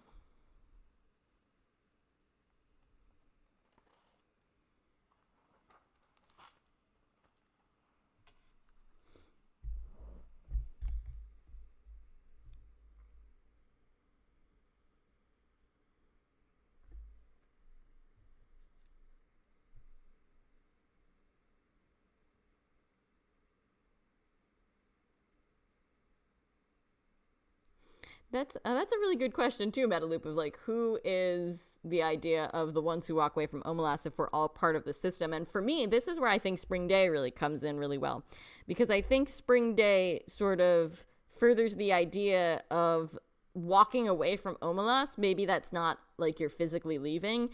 That's a really good question too, Metaloop, of like who is the idea of the ones who walk away from Omelas if we're all part of the system. And for me, this is where I think Spring Day really comes in really well, because I think Spring Day sort of furthers the idea of walking away from Omelas. Maybe that's not like you're physically leaving.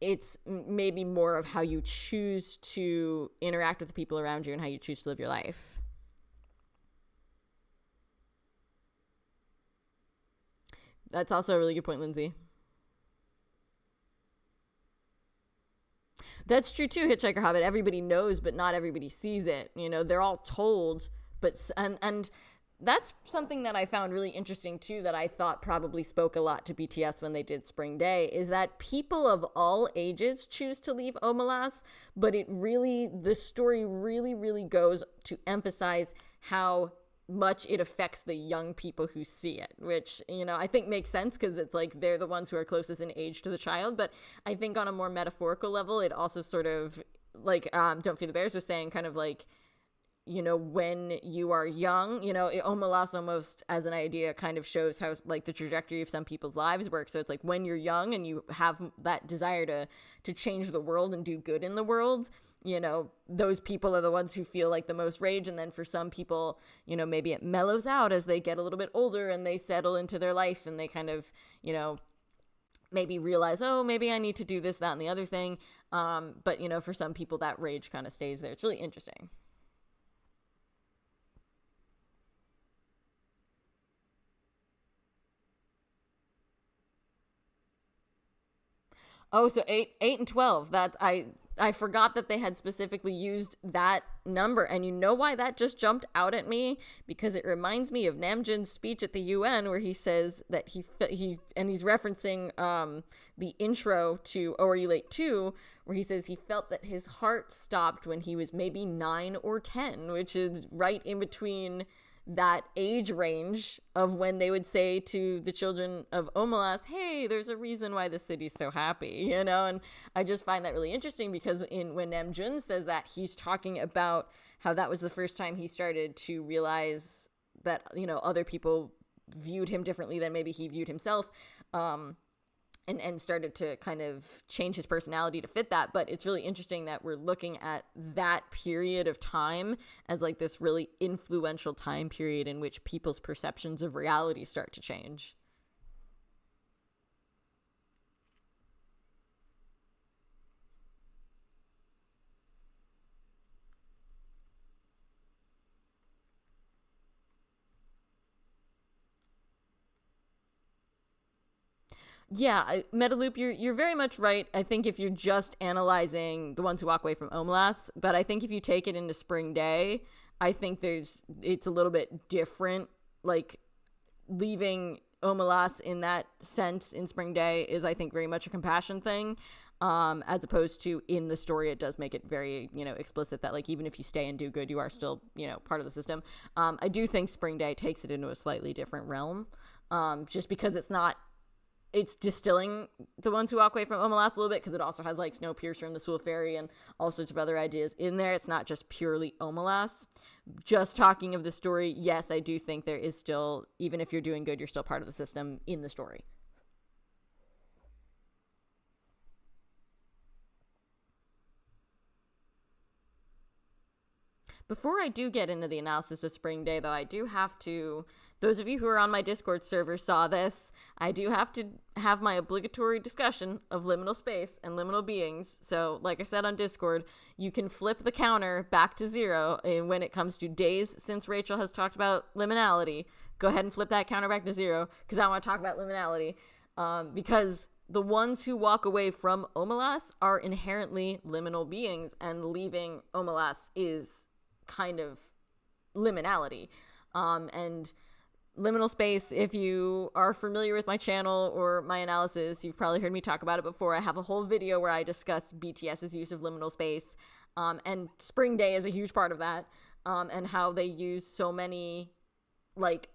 It's maybe more of how you choose to interact with the people around you and how you choose to live your life. That's also a really good point, Lindsay. That's true too, Hitchhiker Hobbit. Everybody knows, but not everybody sees it. They're all told, but and that's something that I found really interesting too, that I thought probably spoke a lot to BTS when they did Spring Day, is that people of all ages choose to leave Omelas, but the story really, really goes to emphasize how much it affects the young people who see it, which, I think makes sense, because it's like they're the ones who are closest in age to the child. But I think on a more metaphorical level, it also sort of like Don't Feed the Bears was saying, kind of like, when you are young, Omelas almost as an idea kind of shows how like the trajectory of some people's lives work. So it's like when you're young and you have that desire to change the world and do good in the world, those people are the ones who feel like the most rage. And then for some people, maybe it mellows out as they get a little bit older and they settle into their life, and they kind of, maybe realize, oh, maybe I need to do this, that, and the other thing. But, for some people that rage kind of stays there. It's really interesting. Oh, so 8 and 12. I forgot that they had specifically used that number, and you know why that just jumped out at me? Because it reminds me of Namjoon's speech at the UN, where he says that he's referencing the intro to "Oh, Are You Late Too?" where he says he felt that his heart stopped when he was maybe 9 or 10, which is right in between that age range of when they would say to the children of Omelas, hey, there's a reason why the city's so happy, and I just find that really interesting, because when Namjoon says that, he's talking about how that was the first time he started to realize that, other people viewed him differently than maybe he viewed himself. And started to kind of change his personality to fit that. But it's really interesting that we're looking at that period of time as like this really influential time period in which people's perceptions of reality start to change. Yeah, Metaloop, you're very much right. I think if you're just analyzing the ones who walk away from Omelas, but I think if you take it into Spring Day, I think it's a little bit different. Like, leaving Omelas in that sense in Spring Day is, I think, very much a compassion thing. As opposed to in the story, it does make it very, explicit that, like, even if you stay and do good, you are still, part of the system. I do think Spring Day takes it into a slightly different realm, just because it's distilling the ones who walk away from Omelas a little bit, because it also has, like, Snowpiercer and the Swool Fairy and all sorts of other ideas in there. It's not just purely Omelas. Just talking of the story, yes, I do think there is still, even if you're doing good, you're still part of the system in the story. Before I do get into the analysis of Spring Day, though, I do have to, those of you who are on my Discord server saw this, I do have to have my obligatory discussion of liminal space and liminal beings. So, like I said on Discord, you can flip the counter back to 0 when it comes to days since Rachel has talked about liminality. Go ahead and flip that counter back to 0, because I want to talk about liminality. Because the ones who walk away from Omelas are inherently liminal beings, and leaving Omelas is kind of liminality. And liminal space, if you are familiar with my channel or my analysis, you've probably heard me talk about it before. I have a whole video where I discuss BTS's use of liminal space, and Spring Day is a huge part of that, and how they use so many, like,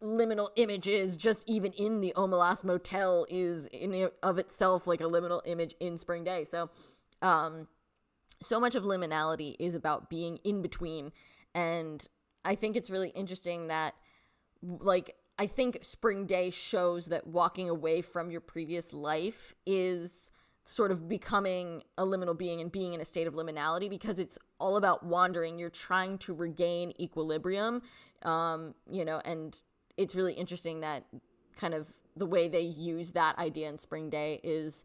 liminal images just even in the Omelas motel is in of itself like a liminal image in Spring Day. So so much of liminality is about being in between. And I think it's really interesting that, like, I think Spring Day shows that walking away from your previous life is sort of becoming a liminal being and being in a state of liminality, because it's all about wandering. You're trying to regain equilibrium, and it's really interesting that kind of the way they use that idea in Spring Day is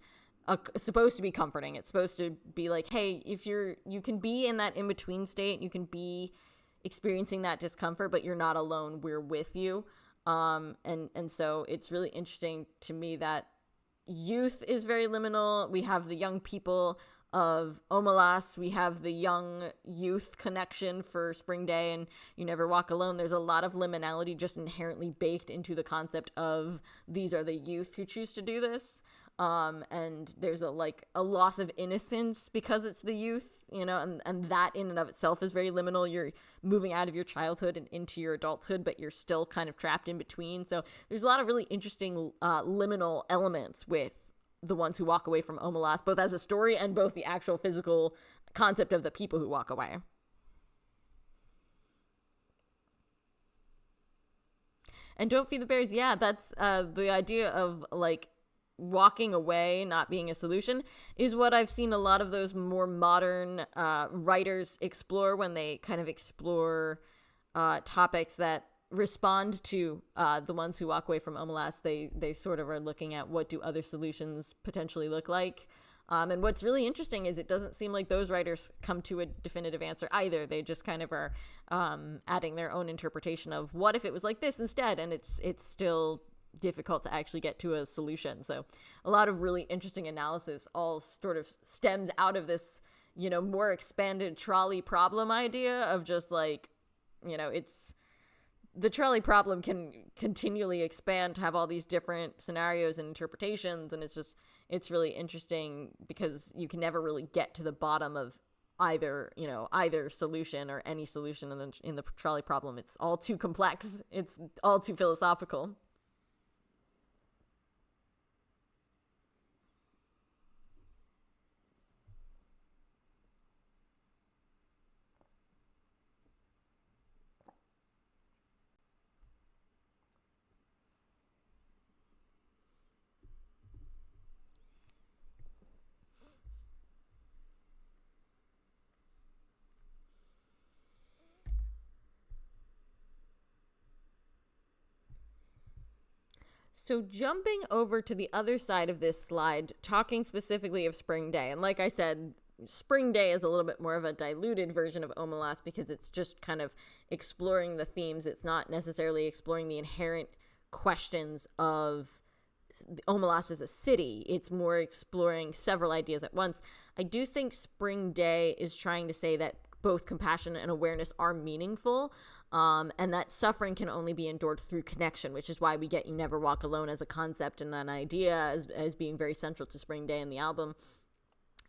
supposed to be comforting. It's supposed to be like, hey, if you can be in that in-between state, you can be experiencing that discomfort, but you're not alone, we're with you. And so it's really interesting to me that youth is very liminal. We have the young people of Omelas, we have the young youth connection for Spring Day, and You Never Walk Alone. There's a lot of liminality just inherently baked into the concept of these are the youth who choose to do this. And there's a loss of innocence because it's the youth, and that in and of itself is very liminal. You're moving out of your childhood and into your adulthood, but you're still kind of trapped in between. So there's a lot of really interesting liminal elements with the ones who walk away from Omelas, both as a story and both the actual physical concept of the people who walk away. And Don't Feed the Bears, yeah, that's the idea of, like, walking away not being a solution is what I've seen a lot of those more modern writers explore when they kind of explore topics that respond to the ones who walk away from Omelas. They sort of are looking at what do other solutions potentially look like. And what's really interesting is it doesn't seem like those writers come to a definitive answer either. They just kind of are adding their own interpretation of what if it was like this instead, and it's still difficult to actually get to a solution. So a lot of really interesting analysis all sort of stems out of this, more expanded trolley problem idea of just like, it's the trolley problem can continually expand to have all these different scenarios and interpretations. And it's really interesting because you can never really get to the bottom of either solution or any solution in the trolley problem. It's all too complex. It's all too philosophical. So jumping over to the other side of this slide, talking specifically of Spring Day, and like I said, Spring Day is a little bit more of a diluted version of Omelas because it's just kind of exploring the themes. It's not necessarily exploring the inherent questions of Omelas is a city. It's more exploring several ideas at once. I do think Spring Day is trying to say that both compassion and awareness are meaningful, and that suffering can only be endured through connection, which is why we get You Never Walk Alone as a concept and an idea as being very central to Spring Day in the album.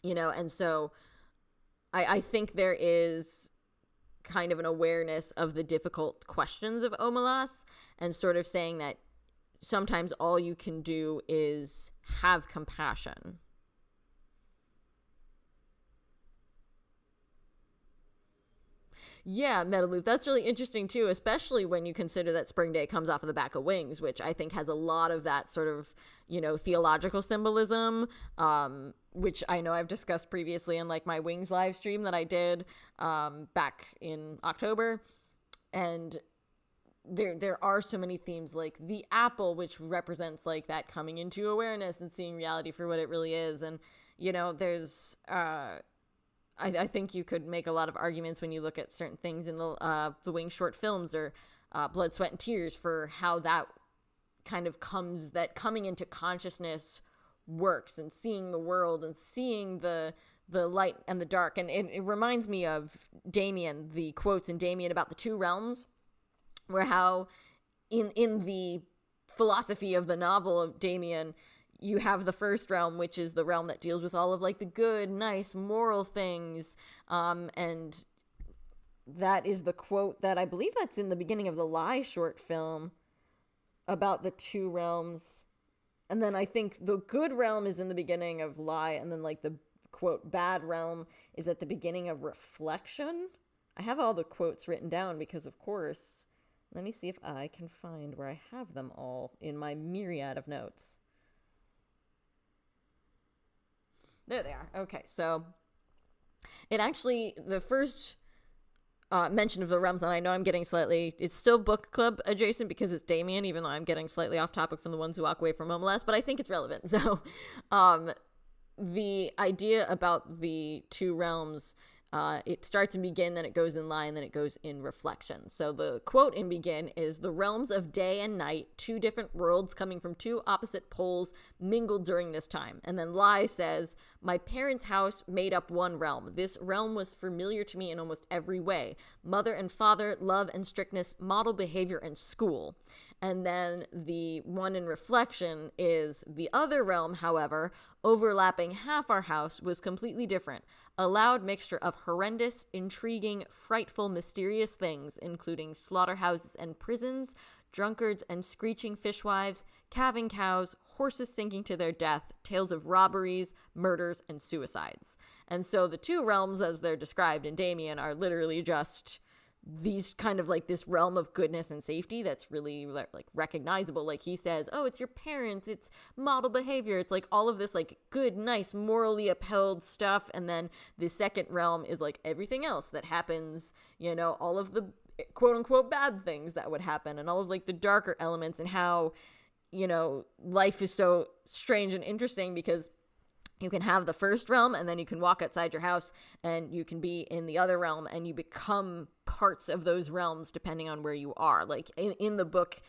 And so I think there is kind of an awareness of the difficult questions of Omelas, and sort of saying that sometimes all you can do is have compassion. Yeah, Metaloop. That's really interesting too, especially when you consider that Spring Day comes off of the back of Wings, which I think has a lot of that sort of, theological symbolism, which I know I've discussed previously in like my Wings live stream that I did back in October. And there are so many themes, like the apple, which represents like that coming into awareness and seeing reality for what it really is. And, there's I think you could make a lot of arguments when you look at certain things in the Wings short films, or Blood, Sweat, and Tears, for how that kind of coming into consciousness works, and seeing the world and seeing the light and the dark. And it reminds me of Damien, the quotes in Damien about the two realms, where how in the philosophy of the novel of Damien, you have the first realm, which is the realm that deals with all of like the good, nice, moral things. And that is the quote that I believe that's in the beginning of the Lie short film about the two realms. And then I think the good realm is in the beginning of Lie, and then like the quote bad realm is at the beginning of Reflection. I have all the quotes written down because, of course, let me see if I can find where I have them all in my myriad of notes. There they are. Okay, so it actually, the first mention of the realms, and I know I'm getting slightly, it's still book club adjacent because it's Damien, even though I'm getting slightly off topic from The Ones Who Walk Away from Omelas, but I think it's relevant. So the idea about the two realms, it starts in Begin, then it goes in Lie, and then it goes in Reflection. So the quote in Begin is, "The realms of day and night, two different worlds coming from two opposite poles, mingled during this time." And then Lie says, "My parents' house made up one realm. This realm was familiar to me in almost every way. Mother and father, love and strictness, model behavior, and school." And then the one in Reflection is, "The other realm, however, overlapping half our house, was completely different. A loud mixture of horrendous, intriguing, frightful, mysterious things, including slaughterhouses and prisons, drunkards and screeching fishwives, calving cows, horses sinking to their death, tales of robberies, murders, and suicides." And so the two realms, as they're described in Damien, are literally just these kind of like this realm of goodness and safety that's really like recognizable. Like he says, oh, it's your parents, it's model behavior, it's like all of this like good, nice, morally upheld stuff. And then the second realm is like everything else that happens, all of the quote unquote bad things that would happen, and all of like the darker elements, and how life is so strange and interesting because you can have the first realm, and then you can walk outside your house and you can be in the other realm, and you become parts of those realms depending on where you are. Like in the book,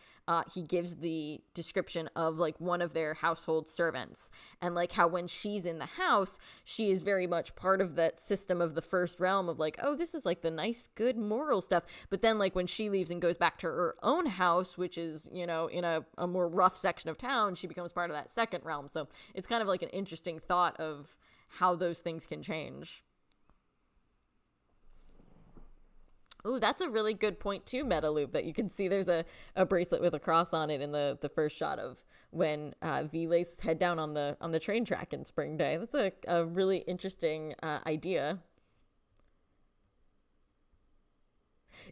he gives the description of like one of their household servants, and like how when she's in the house, she is very much part of that system of the first realm of like, oh, this is like the nice, good, moral stuff. But then like when she leaves and goes back to her own house, which is, in a more rough section of town, she becomes part of that second realm. So it's kind of like an interesting thought of how those things can change. Ooh, that's a really good point too, Metaloop, that you can see there's a bracelet with a cross on it in the first shot of when V lays his head down on the train track in Spring Day. That's a really interesting idea.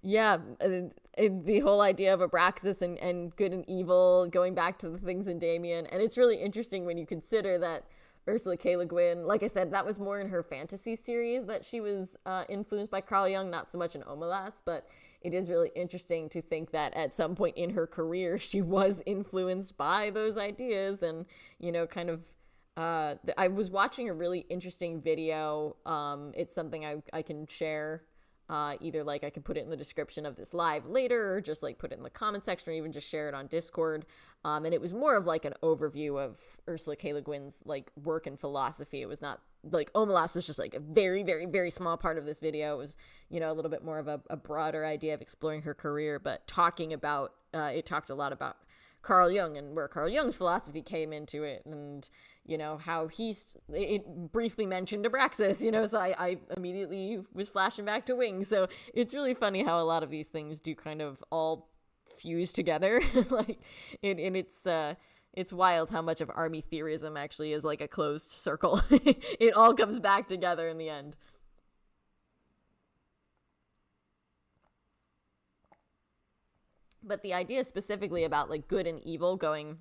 Yeah, the whole idea of Abraxas and good and evil, going back to the things in Damien. And it's really interesting when you consider that Ursula K. Le Guin, like I said, that was more in her fantasy series that she was influenced by Carl Jung, not so much in Omelas, but it is really interesting to think that at some point in her career, she was influenced by those ideas. And, kind of, I was watching a really interesting video. It's something I can share either like I could put it in the description of this live later, or just like put it in the comment section, or even just share it on Discord. And it was more of like an overview of Ursula K. Le Guin's like work and philosophy. It was not like Omelas was just like a very, very, very small part of this video. It was, you know, a little bit more of a broader idea of exploring her career, but talking about, it talked a lot about Carl Jung and where Carl Jung's philosophy came into it, and you know how it briefly mentioned Abraxas, you know, so I immediately was flashing back to Wing. So it's really funny how a lot of these things do kind of all fuse together. Like it's wild how much of army theorism actually is like a closed circle. It all comes back together in the end. But the idea specifically about like good and evil going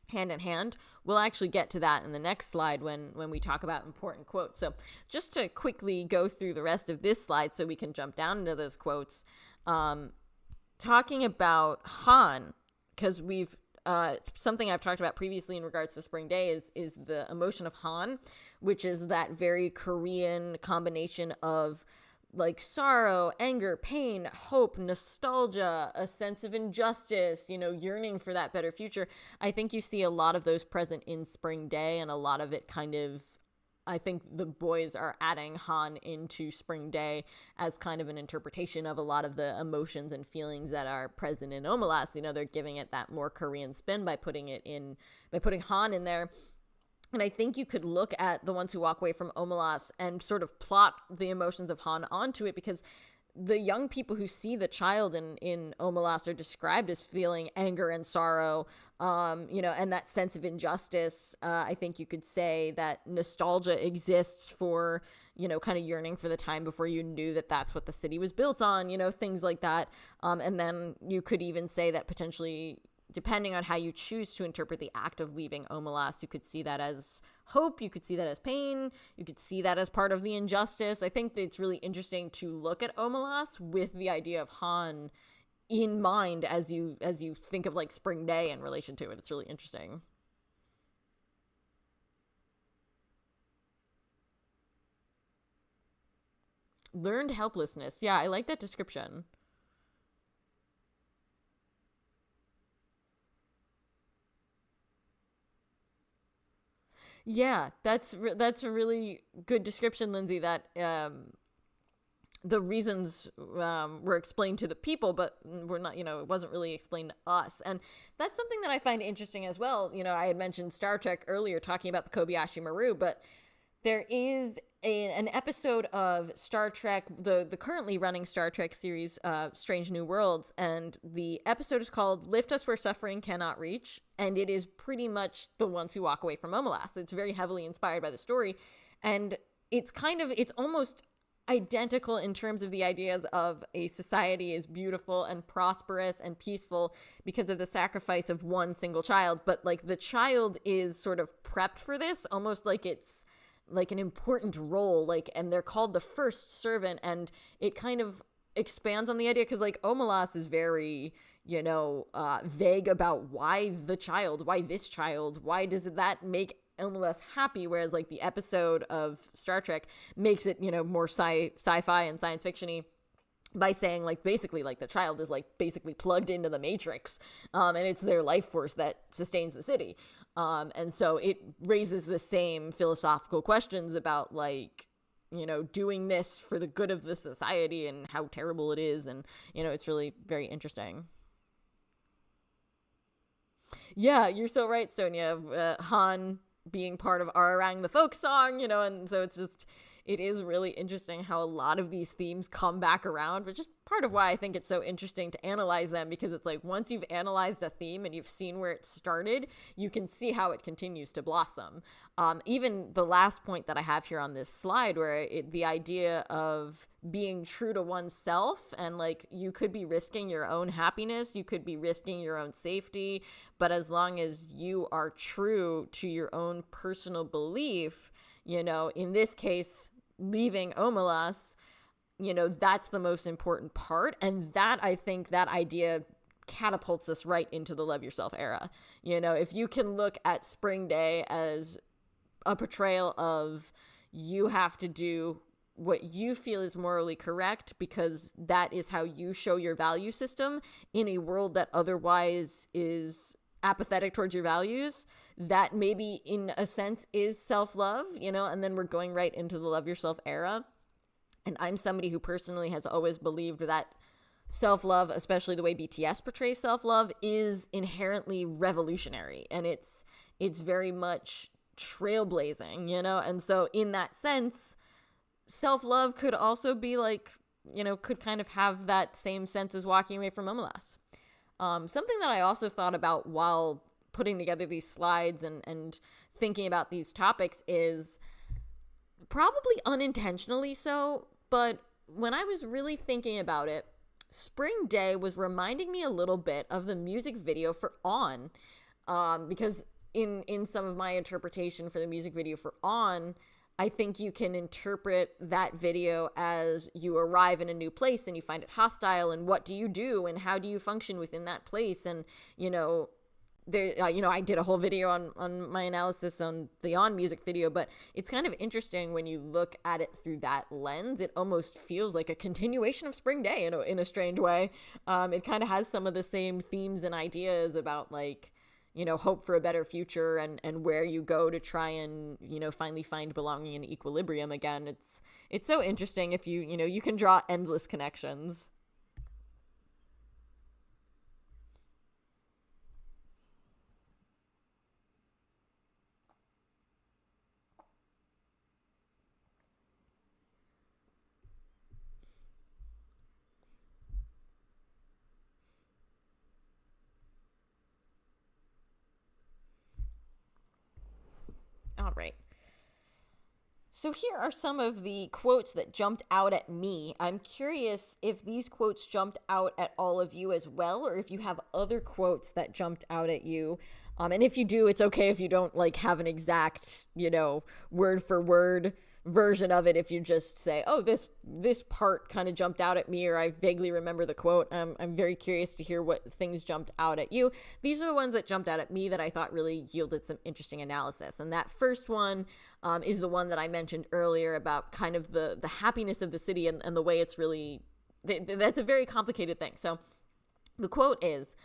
hand in hand, we'll actually get to that in the next slide when we talk about important quotes. So just to quickly go through the rest of this slide so we can jump down into those quotes, talking about Han, because we've something I've talked about previously in regards to Spring Day is the emotion of Han, which is that very Korean combination of like sorrow, anger, pain, hope, nostalgia, a sense of injustice, you know, yearning for that better future. I think you see a lot of those present in Spring Day, and a lot of it kind of, I think the boys are adding Han into Spring Day as kind of an interpretation of a lot of the emotions and feelings that are present in Omelas. You know, they're giving it that more Korean spin by putting Han in there. And I think you could look at The Ones Who Walk Away from Omelas and sort of plot the emotions of Han onto it, because the young people who see the child in Omelas are described as feeling anger and sorrow, you know, and that sense of injustice. I think you could say that nostalgia exists for, you know, kind of yearning for the time before you knew that that's what the city was built on, you know, things like that. And then you could even say that potentially, depending on how you choose to interpret the act of leaving Omelas, you could see that as hope, you could see that as pain, you could see that as part of the injustice. I think that it's really interesting to look at Omelas with the idea of Han in mind as you think of like Spring Day in relation to it. It's really interesting. Learned helplessness. Yeah, I like that description. Yeah, that's a really good description, Lindsay, that the reasons were explained to the people, but were not, you know, it wasn't really explained to us. And that's something that I find interesting as well. You know, I had mentioned Star Trek earlier, talking about the Kobayashi Maru, but there is an episode of Star Trek, the currently running Star Trek series, Strange New Worlds, and the episode is called Lift Us Where Suffering Cannot Reach, and it is pretty much The Ones Who Walk Away from Omelas. It's very heavily inspired by the story, and it's almost identical in terms of the ideas of a society is beautiful and prosperous and peaceful because of the sacrifice of one single child, but like the child is sort of prepped for this, almost like it's like an important role, like, and they're called the first servant, and it kind of expands on the idea, because like Omelas is very, you know, vague about why this child, why does that make Omelas happy, whereas like the episode of Star Trek makes it, you know, more sci-fi and science fiction-y by saying like basically like the child is like basically plugged into the Matrix, and it's their life force that sustains the city. And so it raises the same philosophical questions about like, you know, doing this for the good of the society and how terrible it is. And, you know, it's really very interesting. Yeah, you're so right, Sonia. Han being part of Ararang the folk song, you know, and so it is really interesting how a lot of these themes come back around, which is part of why I think it's so interesting to analyze them, because it's like once you've analyzed a theme and you've seen where it started, you can see how it continues to blossom. Even the last point that I have here on this slide, where the idea of being true to oneself, and like you could be risking your own happiness, you could be risking your own safety, but as long as you are true to your own personal belief, you know, in this case, leaving Omelas, you know, that's the most important part. And that, I think, that idea catapults us right into the Love Yourself era. You know, if you can look at Spring Day as a portrayal of you have to do what you feel is morally correct because that is how you show your value system in a world that otherwise is apathetic towards your values, that maybe in a sense is self-love, you know, and then we're going right into the love yourself era. And I'm somebody who personally has always believed that self-love, especially the way BTS portrays self-love, is inherently revolutionary, and it's very much trailblazing, you know. And so in that sense, self-love could also be like, you know, could kind of have that same sense as walking away from Omelas. Something that I also thought about while putting together these slides and thinking about these topics is probably unintentionally so, but when I was really thinking about it, Spring Day was reminding me a little bit of the music video for On, because in some of my interpretation for the music video for On, I think you can interpret that video as you arrive in a new place and you find it hostile, and what do you do and how do you function within that place? And, you know, there, you know, I did a whole video on my analysis on the On music video, but it's kind of interesting when you look at it through that lens. It almost feels like a continuation of Spring Day in a strange way. It kind of has some of the same themes and ideas about, like, you know, hope for a better future and where you go to try and, you know, finally find belonging and equilibrium again. It's so interesting if you know, you can draw endless connections. All right. So here are some of the quotes that jumped out at me. I'm curious if these quotes jumped out at all of you as well, or if you have other quotes that jumped out at you. And if you do, it's okay if you don't like have an exact, you know, word for word version of it. If you just say, oh, this part kind of jumped out at me, or I vaguely remember the quote. I'm very curious to hear what things jumped out at you. These are the ones that jumped out at me that I thought really yielded some interesting analysis. And that first one is the one that I mentioned earlier about kind of the happiness of the city and the way it's really, that's a very complicated thing. So the quote is,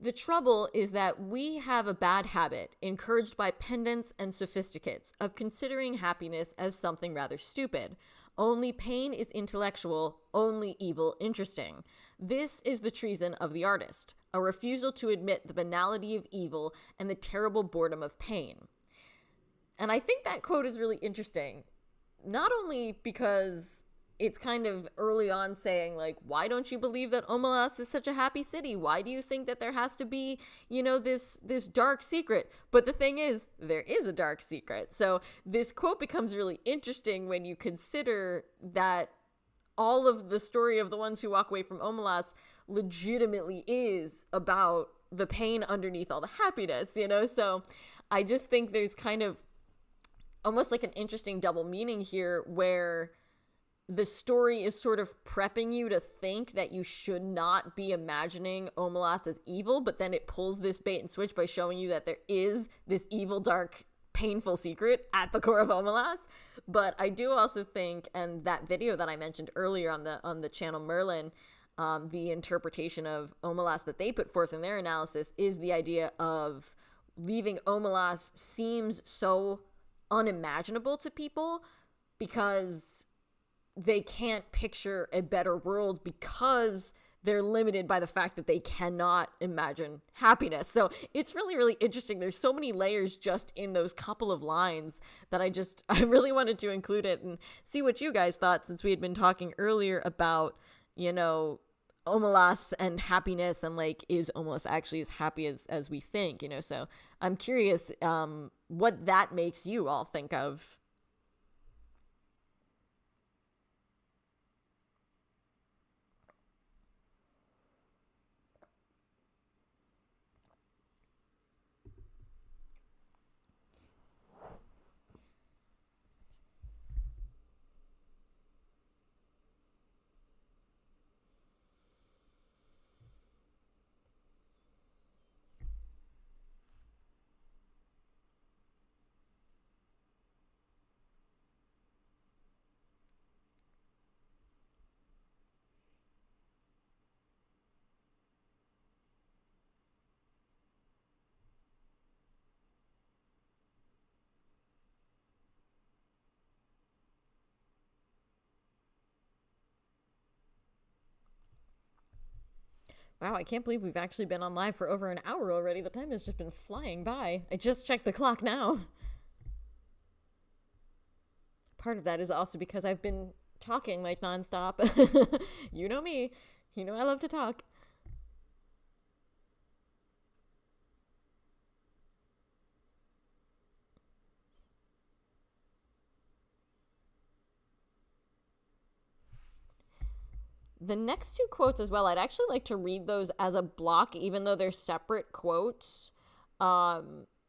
"The trouble is that we have a bad habit, encouraged by pedants and sophisticates, of considering happiness as something rather stupid. Only pain is intellectual, only evil interesting. This is the treason of the artist, a refusal to admit the banality of evil and the terrible boredom of pain." And I think that quote is really interesting, not only because it's kind of early on saying, like, why don't you believe that Omelas is such a happy city? Why do you think that there has to be, you know, this dark secret? But the thing is, there is a dark secret. So this quote becomes really interesting when you consider that all of the story of the ones who walk away from Omelas legitimately is about the pain underneath all the happiness, you know? So I just think there's kind of almost like an interesting double meaning here where the story is sort of prepping you to think that you should not be imagining Omelas as evil, but then it pulls this bait and switch by showing you that there is this evil, dark, painful secret at the core of Omelas. But I do also think, and that video that I mentioned earlier on the channel Merlin, the interpretation of Omelas that they put forth in their analysis is the idea of leaving Omelas seems so unimaginable to people because they can't picture a better world because they're limited by the fact that they cannot imagine happiness. So it's really, really interesting. There's so many layers just in those couple of lines that I really wanted to include it and see what you guys thought, since we had been talking earlier about, you know, Omelas and happiness and like, is Omelas actually as happy as we think, you know? So I'm curious what that makes you all think of. Wow, I can't believe we've actually been on live for over an hour already. The time has just been flying by. I just checked the clock now. Part of that is also because I've been talking like nonstop. You know me. You know I love to talk. The next two quotes as well, I'd actually like to read those as a block, even though they're separate quotes.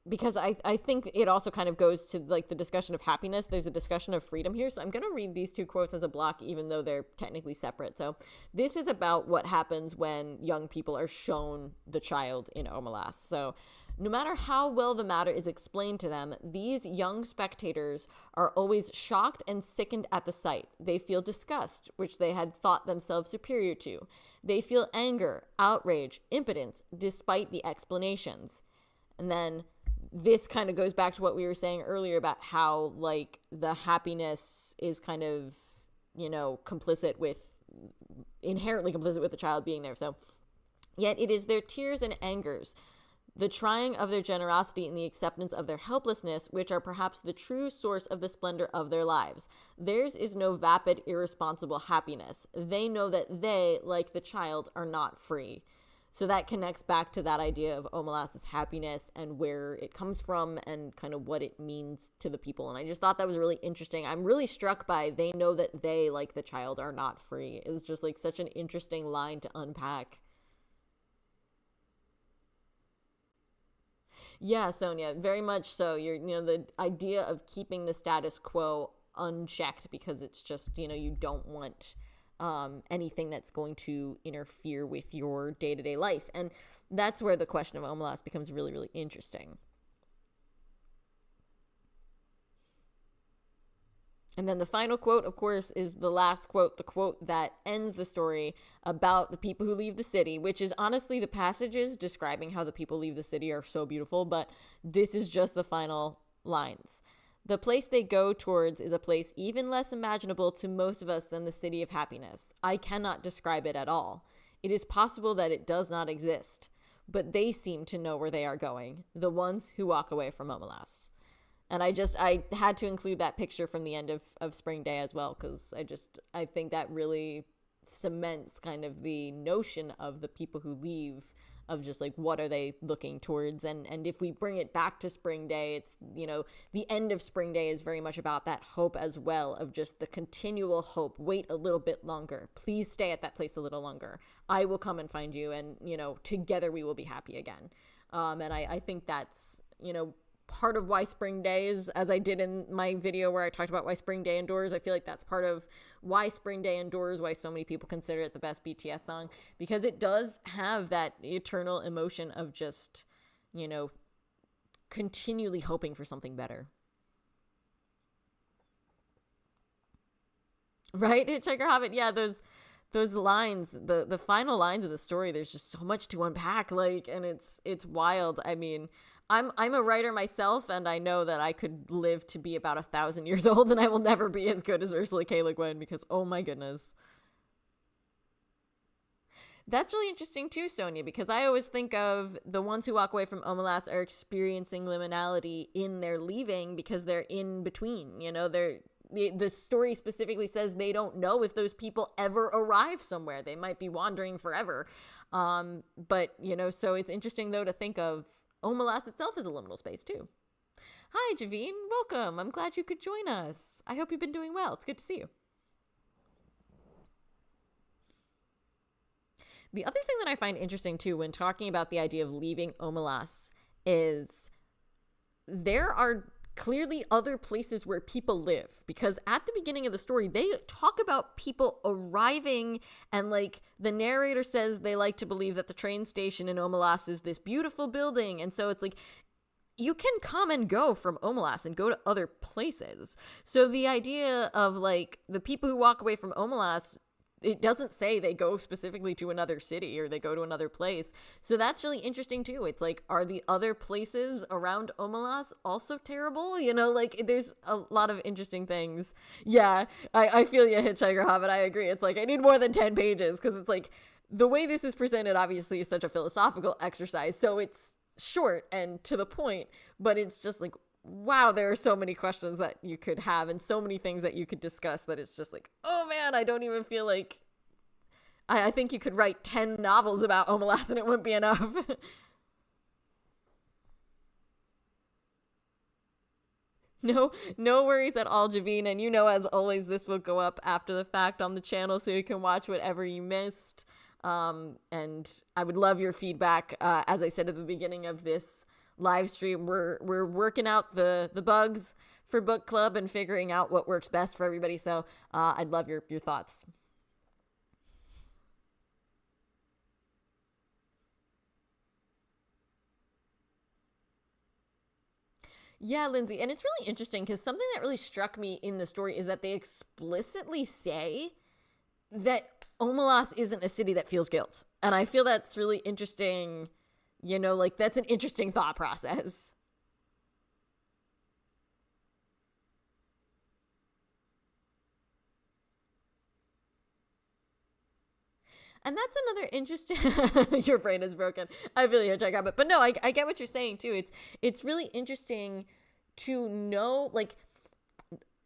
Because I think it also kind of goes to like the discussion of happiness. There's a discussion of freedom here. So I'm going to read these two quotes as a block, even though they're technically separate. So this is about what happens when young people are shown the child in Omelas. So no matter how well the matter is explained to them, these young spectators are always shocked and sickened at the sight. They feel disgust, which they had thought themselves superior to. They feel anger, outrage, impotence, despite the explanations. And then this kind of goes back to what we were saying earlier about how, like, the happiness is kind of, you know, inherently complicit with the child being there. So, yet it is their tears and angers, the trying of their generosity and the acceptance of their helplessness, which are perhaps the true source of the splendor of their lives. Theirs is no vapid, irresponsible happiness. They know that they, like the child, are not free. So that connects back to that idea of Omelas' happiness and where it comes from and kind of what it means to the people. And I just thought that was really interesting. I'm really struck by they know that they, like the child, are not free. It was just like such an interesting line to unpack. Yeah, Sonia, very much so. The idea of keeping the status quo unchecked because it's just, you don't want anything that's going to interfere with your day-to-day life. And that's where the question of Omelas becomes really, really interesting. And then the final quote, of course, is the last quote, the quote that ends the story about the people who leave the city, which is honestly the passages describing how the people leave the city are so beautiful, but this is just the final lines. The place they go towards is a place even less imaginable to most of us than the city of happiness. I cannot describe it at all. It is possible that it does not exist, but they seem to know where they are going, the ones who walk away from Omelas. And I had to include that picture from the end of Spring Day as well, because I think that really cements kind of the notion of the people who leave, of just like, what are they looking towards? And if we bring it back to Spring Day, it's, the end of Spring Day is very much about that hope as well, of just the continual hope. Wait a little bit longer. Please stay at that place a little longer. I will come and find you, and, together we will be happy again. And I think that's, part of why Spring Day is, as I did in my video where I talked about why Spring Day endures. I feel like that's part of why Spring Day endures, why so many people consider it the best BTS song, because it does have that eternal emotion of just, continually hoping for something better. Right? Hitchhiker Hobbit. Yeah, those lines, the final lines of the story, there's just so much to unpack, like, and it's wild. I mean, I'm a writer myself, and I know that I could live to be about 1,000 years old, and I will never be as good as Ursula K. Le Guin, because oh my goodness. That's really interesting too, Sonia, because I always think of the ones who walk away from Omelas are experiencing liminality in their leaving because they're in between. The story specifically says they don't know if those people ever arrive somewhere. They might be wandering forever. But so it's interesting though to think of Omelas itself as a liminal space too. Hi, Javine. Welcome. I'm glad you could join us. I hope you've been doing well. It's good to see you. The other thing that I find interesting too when talking about the idea of leaving Omelas is there are clearly other places where people live, because at the beginning of the story they talk about people arriving, and like the narrator says they like to believe that the train station in Omelas is this beautiful building, and so it's like you can come and go from Omelas and go to other places. So the idea of like the people who walk away from Omelas, it doesn't say they go specifically to another city or they go to another place. So that's really interesting too. It's like, are the other places around Omelas also terrible? There's a lot of interesting things. Yeah, I feel you, Hitchhiker Hobbit. I agree. It's like, I need more than 10 pages because it's like, the way this is presented obviously is such a philosophical exercise, so it's short and to the point, but it's just like, wow, there are so many questions that you could have and so many things that you could discuss that it's just like, oh man, I don't even feel like I think you could write 10 novels about Omelas and it wouldn't be enough. No worries at all, Javine. And as always, this will go up after the fact on the channel so you can watch whatever you missed. And I would love your feedback. As I said at the beginning of this live stream, we're working out the bugs for book club and figuring out what works best for everybody. So I'd love your thoughts. Yeah, Lindsay. And it's really interesting because something that really struck me in the story is that they explicitly say that Omelas isn't a city that feels guilt. And I feel that's really interesting. Like that's an interesting thought process. And that's another interesting. Your brain is broken. I really hope I got it, but no, I get what you're saying too. It's really interesting to know, like,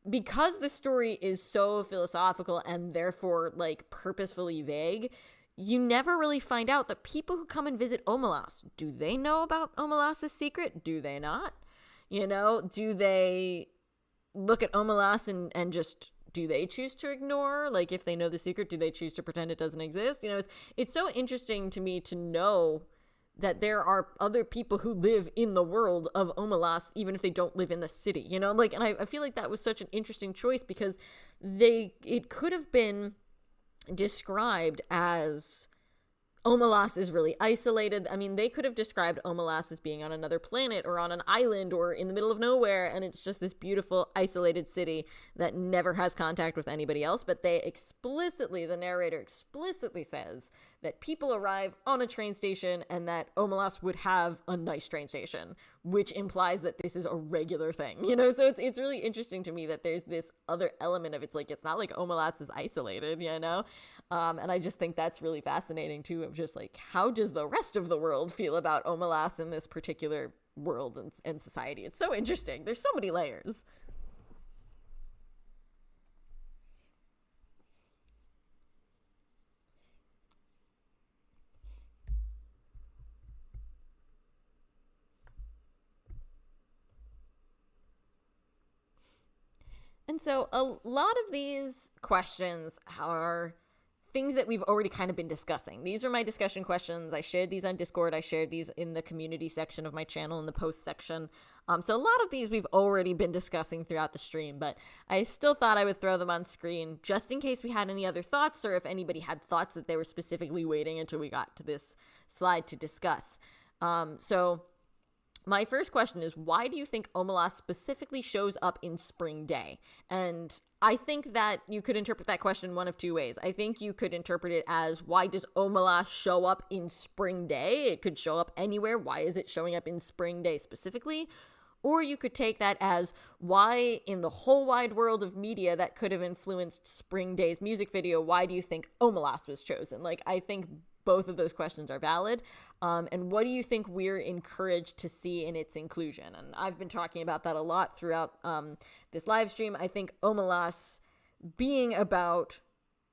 because the story is so philosophical and therefore like purposefully vague. You never really find out the people who come and visit Omelas. Do they know about Omelas' secret? Do they not? Do they look at Omelas and just, do they choose to ignore? Like, if they know the secret, do they choose to pretend it doesn't exist? It's so interesting to me to know that there are other people who live in the world of Omelas, even if they don't live in the city, and I feel like that was such an interesting choice because it could have been described as Omelas is really isolated. I mean, they could have described Omelas as being on another planet or on an island or in the middle of nowhere, and it's just this beautiful, isolated city that never has contact with anybody else. But the narrator explicitly says that people arrive on a train station and that Omelas would have a nice train station, which implies that this is a regular thing, So it's really interesting to me that there's this other element of it's like, it's not like Omelas is isolated, And I just think that's really fascinating too, of just like, how does the rest of the world feel about Omelas in this particular world and society? It's so interesting. There's so many layers. And so a lot of these questions are things that we've already kind of been discussing. These are my discussion questions. I shared these on Discord. I shared these in the community section of my channel, in the post section. So a lot of these we've already been discussing throughout the stream, but I still thought I would throw them on screen just in case we had any other thoughts, or if anybody had thoughts that they were specifically waiting until we got to this slide to discuss. So my first question is, why do you think Omelas specifically shows up in Spring Day? And I think that you could interpret that question one of two ways. I think you could interpret it as, why does Omelas show up in Spring Day? It could show up anywhere. Why is it showing up in Spring Day specifically? Or you could take that as, why in the whole wide world of media that could have influenced Spring Day's music video, why do you think Omelas was chosen? Like, I think both of those questions are valid. And what do you think we're encouraged to see in its inclusion? And I've been talking about that a lot throughout this live stream. I think Omelas being about,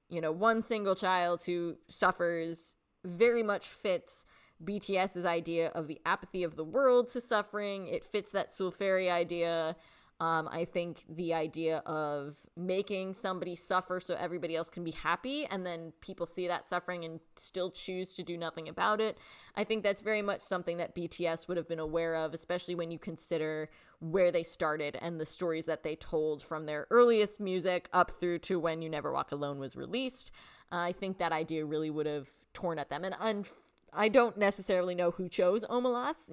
one single child who suffers very much fits BTS's idea of the apathy of the world to suffering. It fits that Sulferi idea. I think the idea of making somebody suffer so everybody else can be happy, and then people see that suffering and still choose to do nothing about it. I think that's very much something that BTS would have been aware of, especially when you consider where they started and the stories that they told from their earliest music up through to when You Never Walk Alone was released. I think that idea really would have torn at them. And I don't necessarily know who chose Omelas,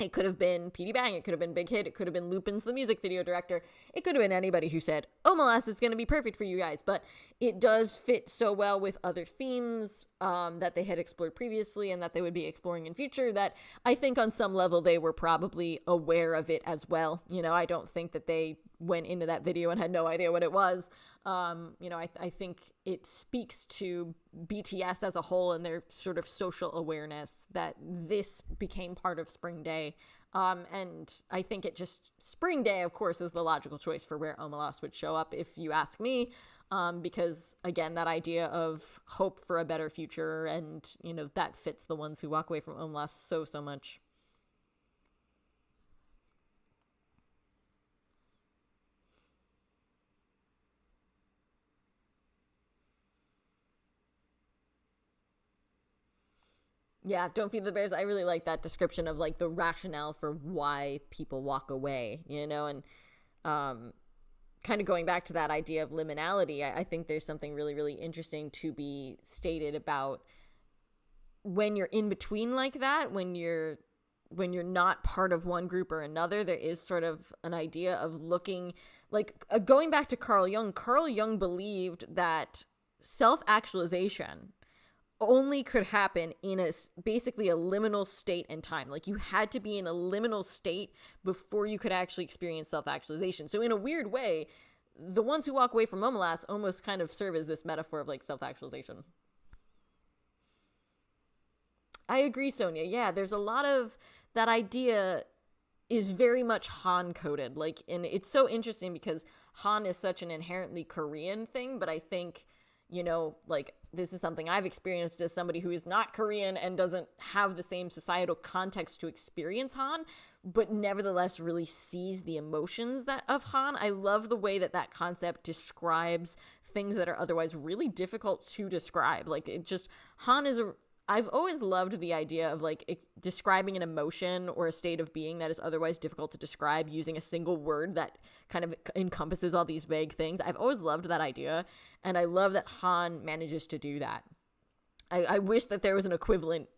It could have been Petey Bang, it could have been Big Hit, it could have been Lupin's the music video director, it could have been anybody who said, Omelas is going to be perfect for you guys, but it does fit so well with other themes that they had explored previously and that they would be exploring in future, that I think on some level they were probably aware of it as well. I don't think that they went into that video and had no idea what it was. I think it speaks to BTS as a whole and their sort of social awareness that this became part of Spring Day. And I think Spring Day, of course, is the logical choice for where Omelas would show up, if you ask me. Because again, that idea of hope for a better future, and, that fits the ones who walk away from Omelas so much. Yeah, Don't Feed the Bears. I really like that description of like the rationale for why people walk away, and kind of going back to that idea of liminality, I think there's something really, really interesting to be stated about when you're in between like that, when you're not part of one group or another. There is sort of an idea of looking like going back to Carl Jung. Carl Jung believed that self-actualization only could happen in basically a liminal state and time. Like you had to be in a liminal state before you could actually experience self-actualization. So in a weird way, the ones who walk away from Omelas almost kind of serve as this metaphor of like self-actualization. I agree, Sonia. Yeah, there's a lot of that idea is very much Han coded. Like, and it's so interesting because Han is such an inherently Korean thing, but I think, like this is something I've experienced as somebody who is not Korean and doesn't have the same societal context to experience Han, but nevertheless really sees the emotions of Han. I love the way that concept describes things that are otherwise really difficult to describe. Like Han is I've always loved the idea of like describing an emotion or a state of being that is otherwise difficult to describe using a single word that kind of encompasses all these vague things. I've always loved that idea, and I love that Han manages to do that. I wish that there was an equivalent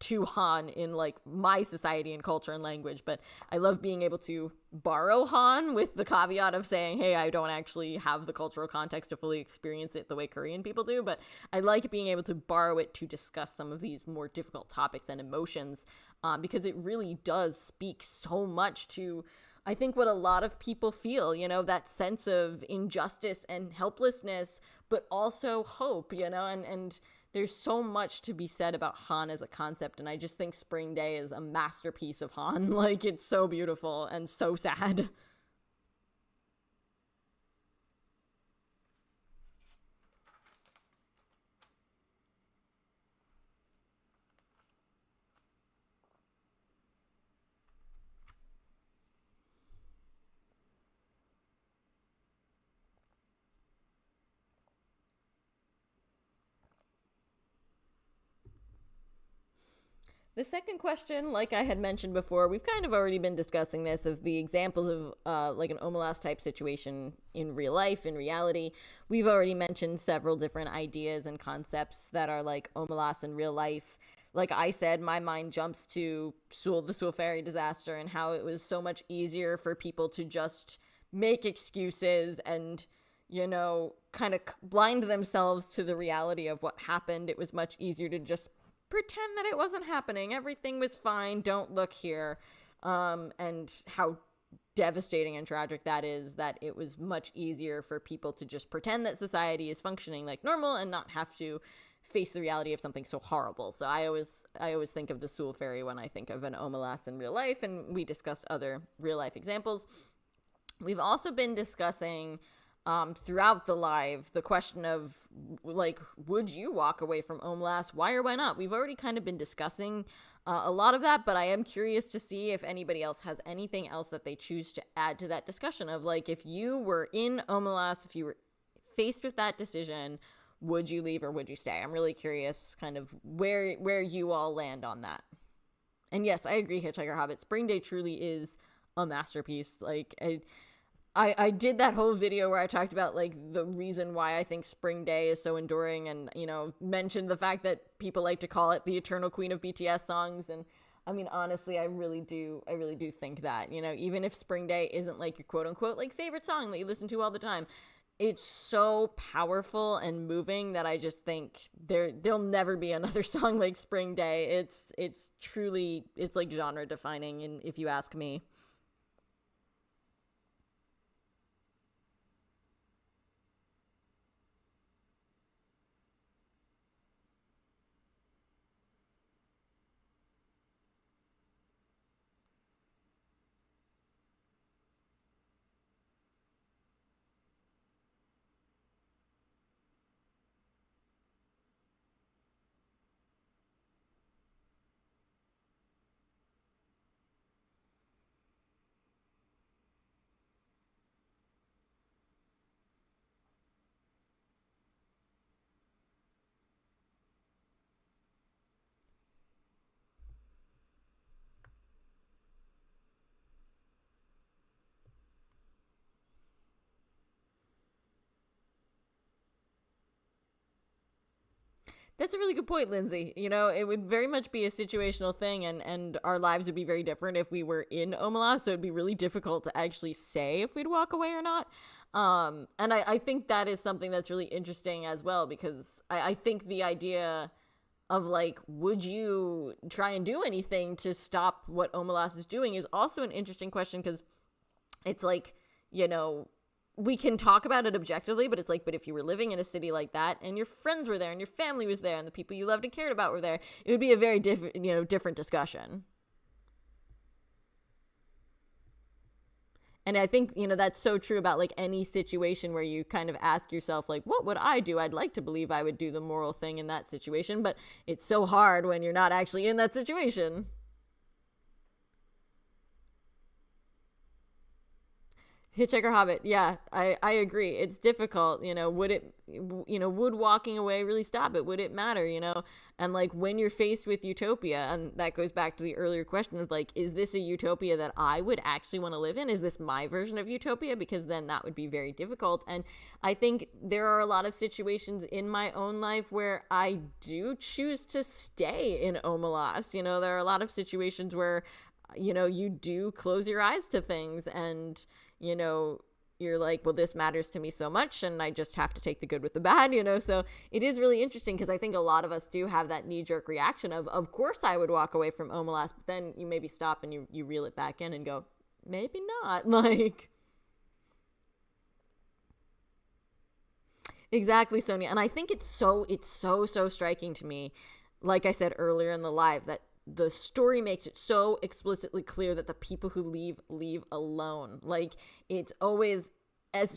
to Han in like my society and culture and language, but I love being able to borrow Han with the caveat of saying, hey, I don't actually have the cultural context to fully experience it the way Korean people do, but I like being able to borrow it to discuss some of these more difficult topics and emotions, because it really does speak so much to, I think, what a lot of people feel, that sense of injustice and helplessness, but also hope, and there's so much to be said about Han as a concept, and I just think Spring Day is a masterpiece of Han. Like, it's so beautiful and so sad. The second question, like I had mentioned before, we've kind of already been discussing this, of the examples of like an Omelas type situation in real life, in reality. We've already mentioned several different ideas and concepts that are like Omelas in real life. Like I said, my mind jumps to the Seoul Ferry disaster and how it was so much easier for people to just make excuses and, kind of blind themselves to the reality of what happened. It was much easier to just pretend that it wasn't happening. Everything was fine. Don't look here. And how devastating and tragic that is, that it was much easier for people to just pretend that society is functioning like normal and not have to face the reality of something so horrible. So I always think of the Seoul Ferry when I think of an Omelas in real life, and we discussed other real life examples. We've also been discussing throughout the live the question of like, would you walk away from Omelas? Why or why not? We've already kind of been discussing a lot of that, but I am curious to see if anybody else has anything else that they choose to add to that discussion of like, if you were in Omelas, if you were faced with that decision, would you leave or would you stay? I'm really curious kind of where you all land on that. And yes, I agree, Hitchhiker Hobbit. Spring Day truly is a masterpiece. Like, I did that whole video where I talked about like the reason why I think Spring Day is so enduring, and mentioned the fact that people like to call it the eternal queen of BTS songs. And I mean, honestly, I really do think that, even if Spring Day isn't like your quote unquote like favorite song that you listen to all the time, it's so powerful and moving that I just think there'll never be another song like Spring Day. It's truly, it's like genre defining, and if you ask me. That's a really good point, Lindsay. You know, it would very much be a situational thing, and our lives would be very different if we were in Omelas, so it'd be really difficult to actually say if we'd walk away or not. And I think that is something that's really interesting as well, because I think the idea of like, would you try and do anything to stop what Omelas is doing is also an interesting question, because it's like, you know, we can talk about it objectively, but it's like, but if you were living in a city like that and your friends were there and your family was there and the people you loved and cared about were there, it would be a very different discussion. And I think, that's so true about like any situation where you kind of ask yourself, like, what would I do? I'd like to believe I would do the moral thing in that situation, but it's so hard when you're not actually in that situation. Hitchhiker Hobbit. Yeah, I agree. It's difficult. Would walking away really stop it? Would it matter? And like when you're faced with utopia, and that goes back to the earlier question of like, is this a utopia that I would actually want to live in? Is this my version of utopia? Because then that would be very difficult. And I think there are a lot of situations in my own life where I do choose to stay in Omelas. There are a lot of situations where, you do close your eyes to things, and you're like, well, this matters to me so much, and I just have to take the good with the bad, so it is really interesting, because I think a lot of us do have that knee-jerk reaction of course I would walk away from Omelas, but then you maybe stop and you reel it back in and go, maybe not. Like, exactly, Sonia. And I think it's so striking to me, like I said earlier in the live, that the story makes it so explicitly clear that the people who leave alone. Like, it's always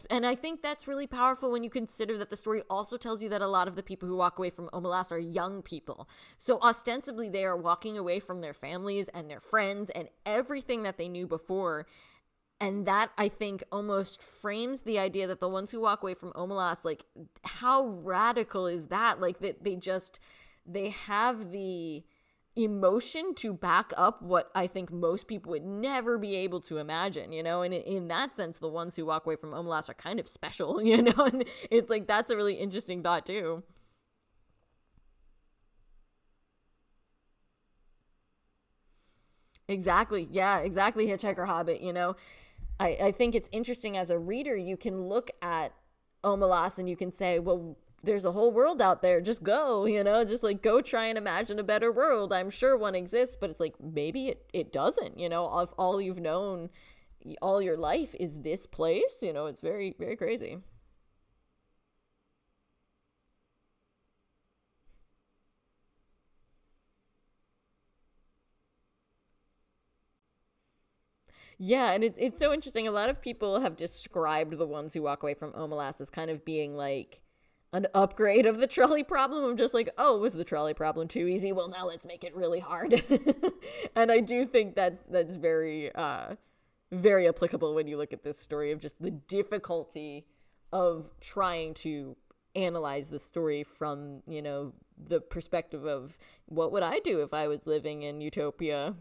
and I think that's really powerful when you consider that the story also tells you that a lot of the people who walk away from Omelas are young people. So ostensibly they are walking away from their families and their friends and everything that they knew before. And that, I think, almost frames the idea that the ones who walk away from Omelas, like, how radical is that? Like, that they have the emotion to back up what I think most people would never be able to imagine, and in that sense, the ones who walk away from Omelas are kind of special, and it's like, that's a really interesting thought too. Exactly. Yeah, exactly. Hitchhiker Hobbit, I think it's interesting as a reader, you can look at Omelas and you can say, well, there's a whole world out there. Just go, just like go try and imagine a better world. I'm sure one exists, but it's like, maybe it doesn't, if all you've known all your life is this place, it's very, very crazy. Yeah, and it's so interesting. A lot of people have described the ones who walk away from Omelas as kind of being like an upgrade of the trolley problem. I'm just like, oh, was the trolley problem too easy? Well, now let's make it really hard. And I do think that's very very applicable when you look at this story of just the difficulty of trying to analyze the story from, the perspective of what would I do if I was living in utopia.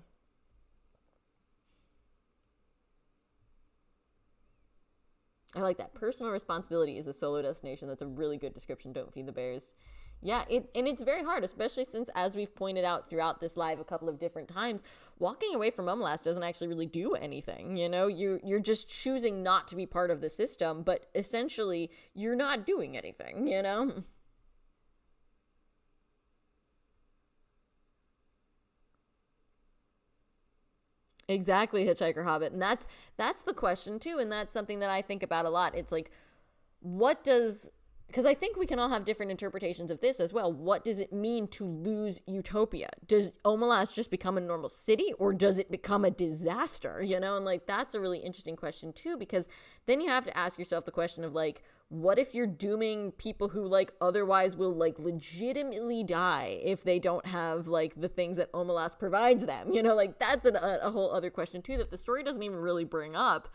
I like that. Personal responsibility is a solo destination. That's a really good description. Don't feed the bears. Yeah, and it's very hard, especially since, as we've pointed out throughout this live a couple of different times, walking away from Omelas doesn't actually really do anything. You're just choosing not to be part of the system, but essentially you're not doing anything. Exactly, Hitchhiker Hobbit. And that's the question too, and that's something that I think about a lot. It's like, what does, because I think we can all have different interpretations of this as well. What does it mean to lose utopia? Does Omelas just become a normal city, or does it become a disaster? And like, that's a really interesting question too, because then you have to ask yourself the question of like, what if you're dooming people who like otherwise will like legitimately die if they don't have like the things that Omelas provides them? Like, that's a whole other question too that the story doesn't even really bring up.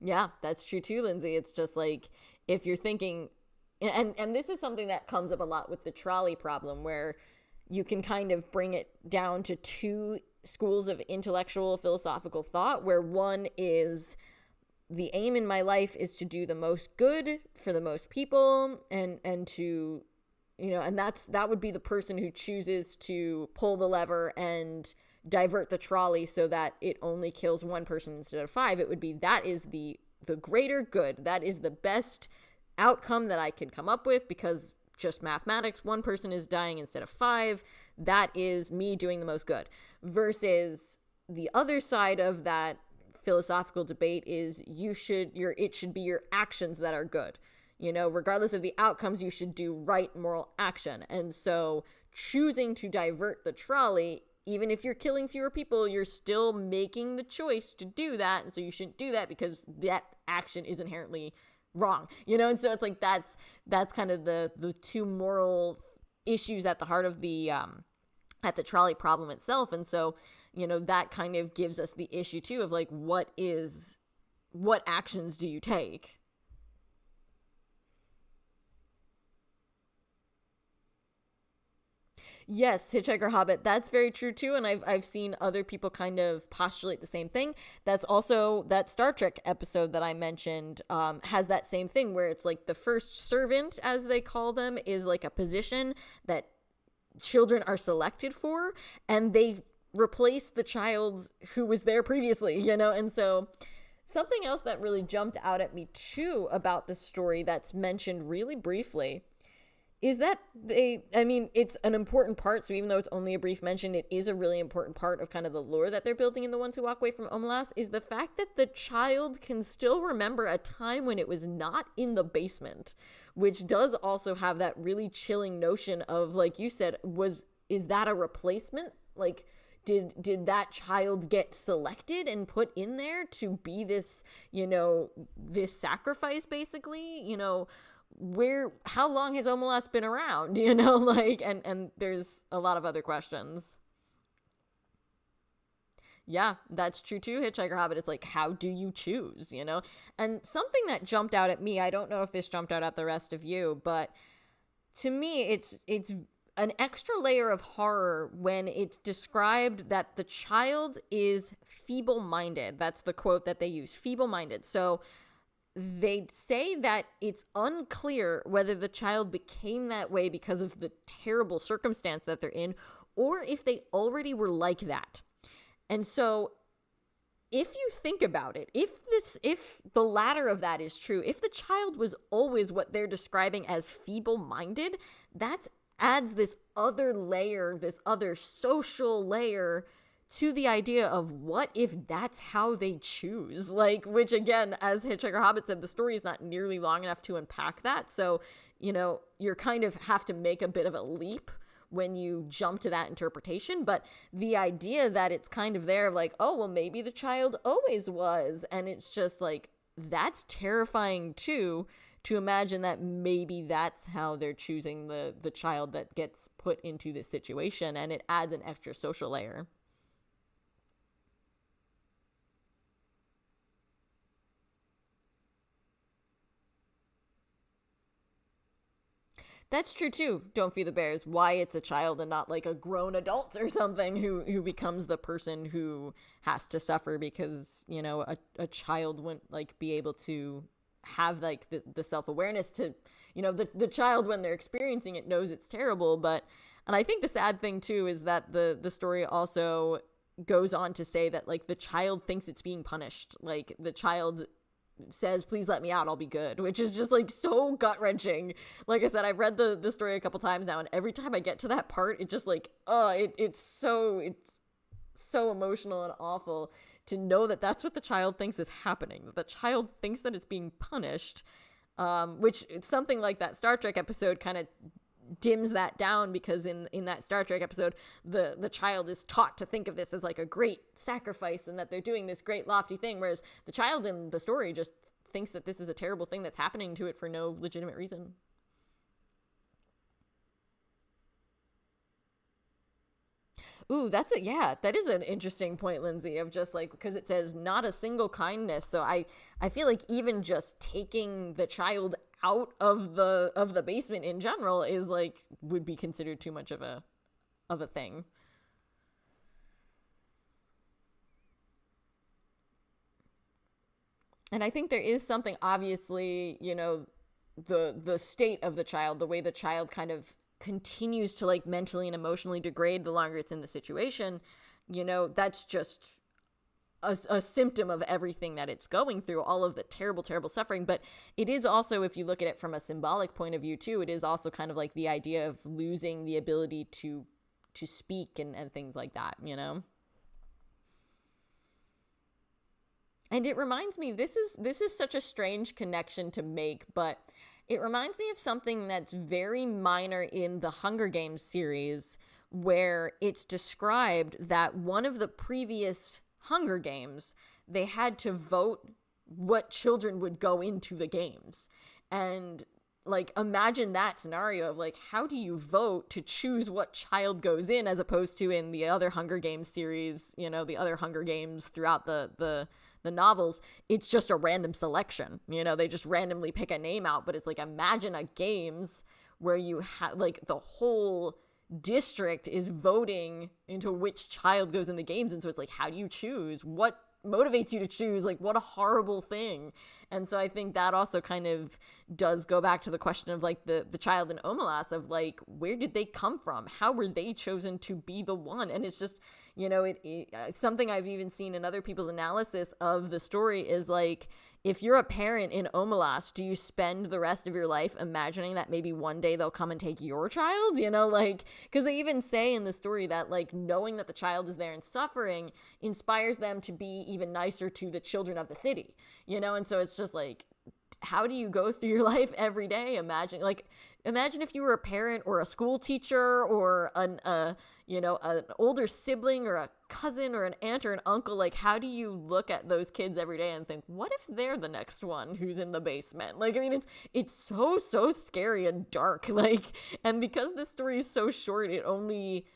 Yeah, that's true too, Lindsay. It's just like, if you're thinking, and this is something that comes up a lot with the trolley problem, where you can kind of bring it down to two schools of intellectual philosophical thought, where one is the aim in my life is to do the most good for the most people, and to, and that would be the person who chooses to pull the lever and divert the trolley so that it only kills one person instead of five. It would be, that is the greater good. That is the best outcome that I can come up with, because just mathematics, one person is dying instead of five. That is me doing the most good. Versus the other side of that philosophical debate is it should be your actions that are good. Regardless of the outcomes, you should do right moral action. And so choosing to divert the trolley, even if you're killing fewer people, you're still making the choice to do that. And so you shouldn't do that because that action is inherently wrong, and so it's like that's kind of the two moral issues at the heart of the at the trolley problem itself. And so that kind of gives us the issue too of like, what actions do you take? Yes, Hitchhiker Hobbit, that's very true too, and I've seen other people kind of postulate the same thing. That's also that Star Trek episode that I mentioned, has that same thing where it's like the first servant, as they call them, is like a position that children are selected for, and they replace the child who was there previously, and so something else that really jumped out at me too about the story that's mentioned really briefly is that it's an important part. So even though it's only a brief mention, it is a really important part of kind of the lore that they're building in The Ones Who Walk Away from Omelas, is the fact that the child can still remember a time when it was not in the basement, which does also have that really chilling notion of, like you said, is that a replacement? Like, did that child get selected and put in there to be this, this sacrifice, basically? How long has Omelas been around, and there's a lot of other questions. Yeah, that's true too, Hitchhiker Hobbit. It's like, how do you choose, And something that jumped out at me, I don't know if this jumped out at the rest of you, but to me, it's an extra layer of horror when it's described that the child is feeble-minded. That's the quote that they use, feeble-minded. So they say that it's unclear whether the child became that way because of the terrible circumstance that they're in, or if they already were like that. And so if you think about it, if the latter of that is true, if the child was always what they're describing as feeble-minded, that adds this other layer, this other social layer to the idea of what if that's how they choose, which again, as Hitchhiker Hobbit said, the story is not nearly long enough to unpack that. So, you're kind of have to make a bit of a leap when you jump to that interpretation. But the idea that it's kind of there, like, oh, well, maybe the child always was. And it's just like, that's terrifying too, to imagine that maybe that's how they're choosing the child that gets put into this situation. And it adds an extra social layer. That's true too. Don't feed the bears. Why it's a child and not like a grown adult or something who becomes the person who has to suffer because, a child wouldn't be able to have the self-awareness to, the child when they're experiencing it knows it's terrible. And I think the sad thing too is that the story also goes on to say that the child thinks it's being punished. The child says, please let me out, I'll be good, which is just so gut-wrenching. Like I said, I've read the story a couple times now, and every time I get to that part, it just it's so emotional and awful to know that that's what the child thinks is happening, that the child thinks that it's being punished, which something like that Star Trek episode kind of dims that down, because in that Star Trek episode, the child is taught to think of this as a great sacrifice and that they're doing this great lofty thing, whereas the child in the story just thinks that this is a terrible thing that's happening to it for no legitimate reason. Ooh, that is an interesting point, Lindsay, of just because it says not a single kindness. So I feel like even just taking the child out of the basement in general is would be considered too much of a thing. And I think there is something, obviously, the state of the child, the way the child kind of continues to like mentally and emotionally degrade the longer it's in the situation, that's just a symptom of everything that it's going through, all of the terrible, terrible suffering. But it is also, if you look at it from a symbolic point of view too, it is also kind of like the idea of losing the ability to speak and things like that, And it reminds me, this is such a strange connection to make, but it reminds me of something that's very minor in the Hunger Games series, where it's described that one of the previous Hunger Games, they had to vote what children would go into the games. And like, imagine that scenario of like, how do you vote to choose what child goes in, as opposed to in the other Hunger Games series, the other Hunger Games throughout the novels, it's just a random selection. They just randomly pick a name out. But it's like, imagine a games where you have like the whole district is voting into which child goes in the games. And so it's like, how do you choose? What motivates you to choose? Like, what a horrible thing. And so I think that also kind of does go back to the question of like the child in Omelas, of like, where did they come from? How were they chosen to be the one? And it's just, something I've even seen in other people's analysis of the story is like, if you're a parent in Omelas, do you spend the rest of your life imagining that maybe one day they'll come and take your child? Like, because they even say in the story that like knowing that the child is there and suffering inspires them to be even nicer to the children of the city, and so it's just like, how do you go through your life every day imagine if you were a parent or a school teacher or an older sibling or a cousin or an aunt or an uncle? Like, how do you look at those kids every day and think, what if they're the next one who's in the basement? Like, I mean, it's so scary and dark. Like, and because this story is so short, it only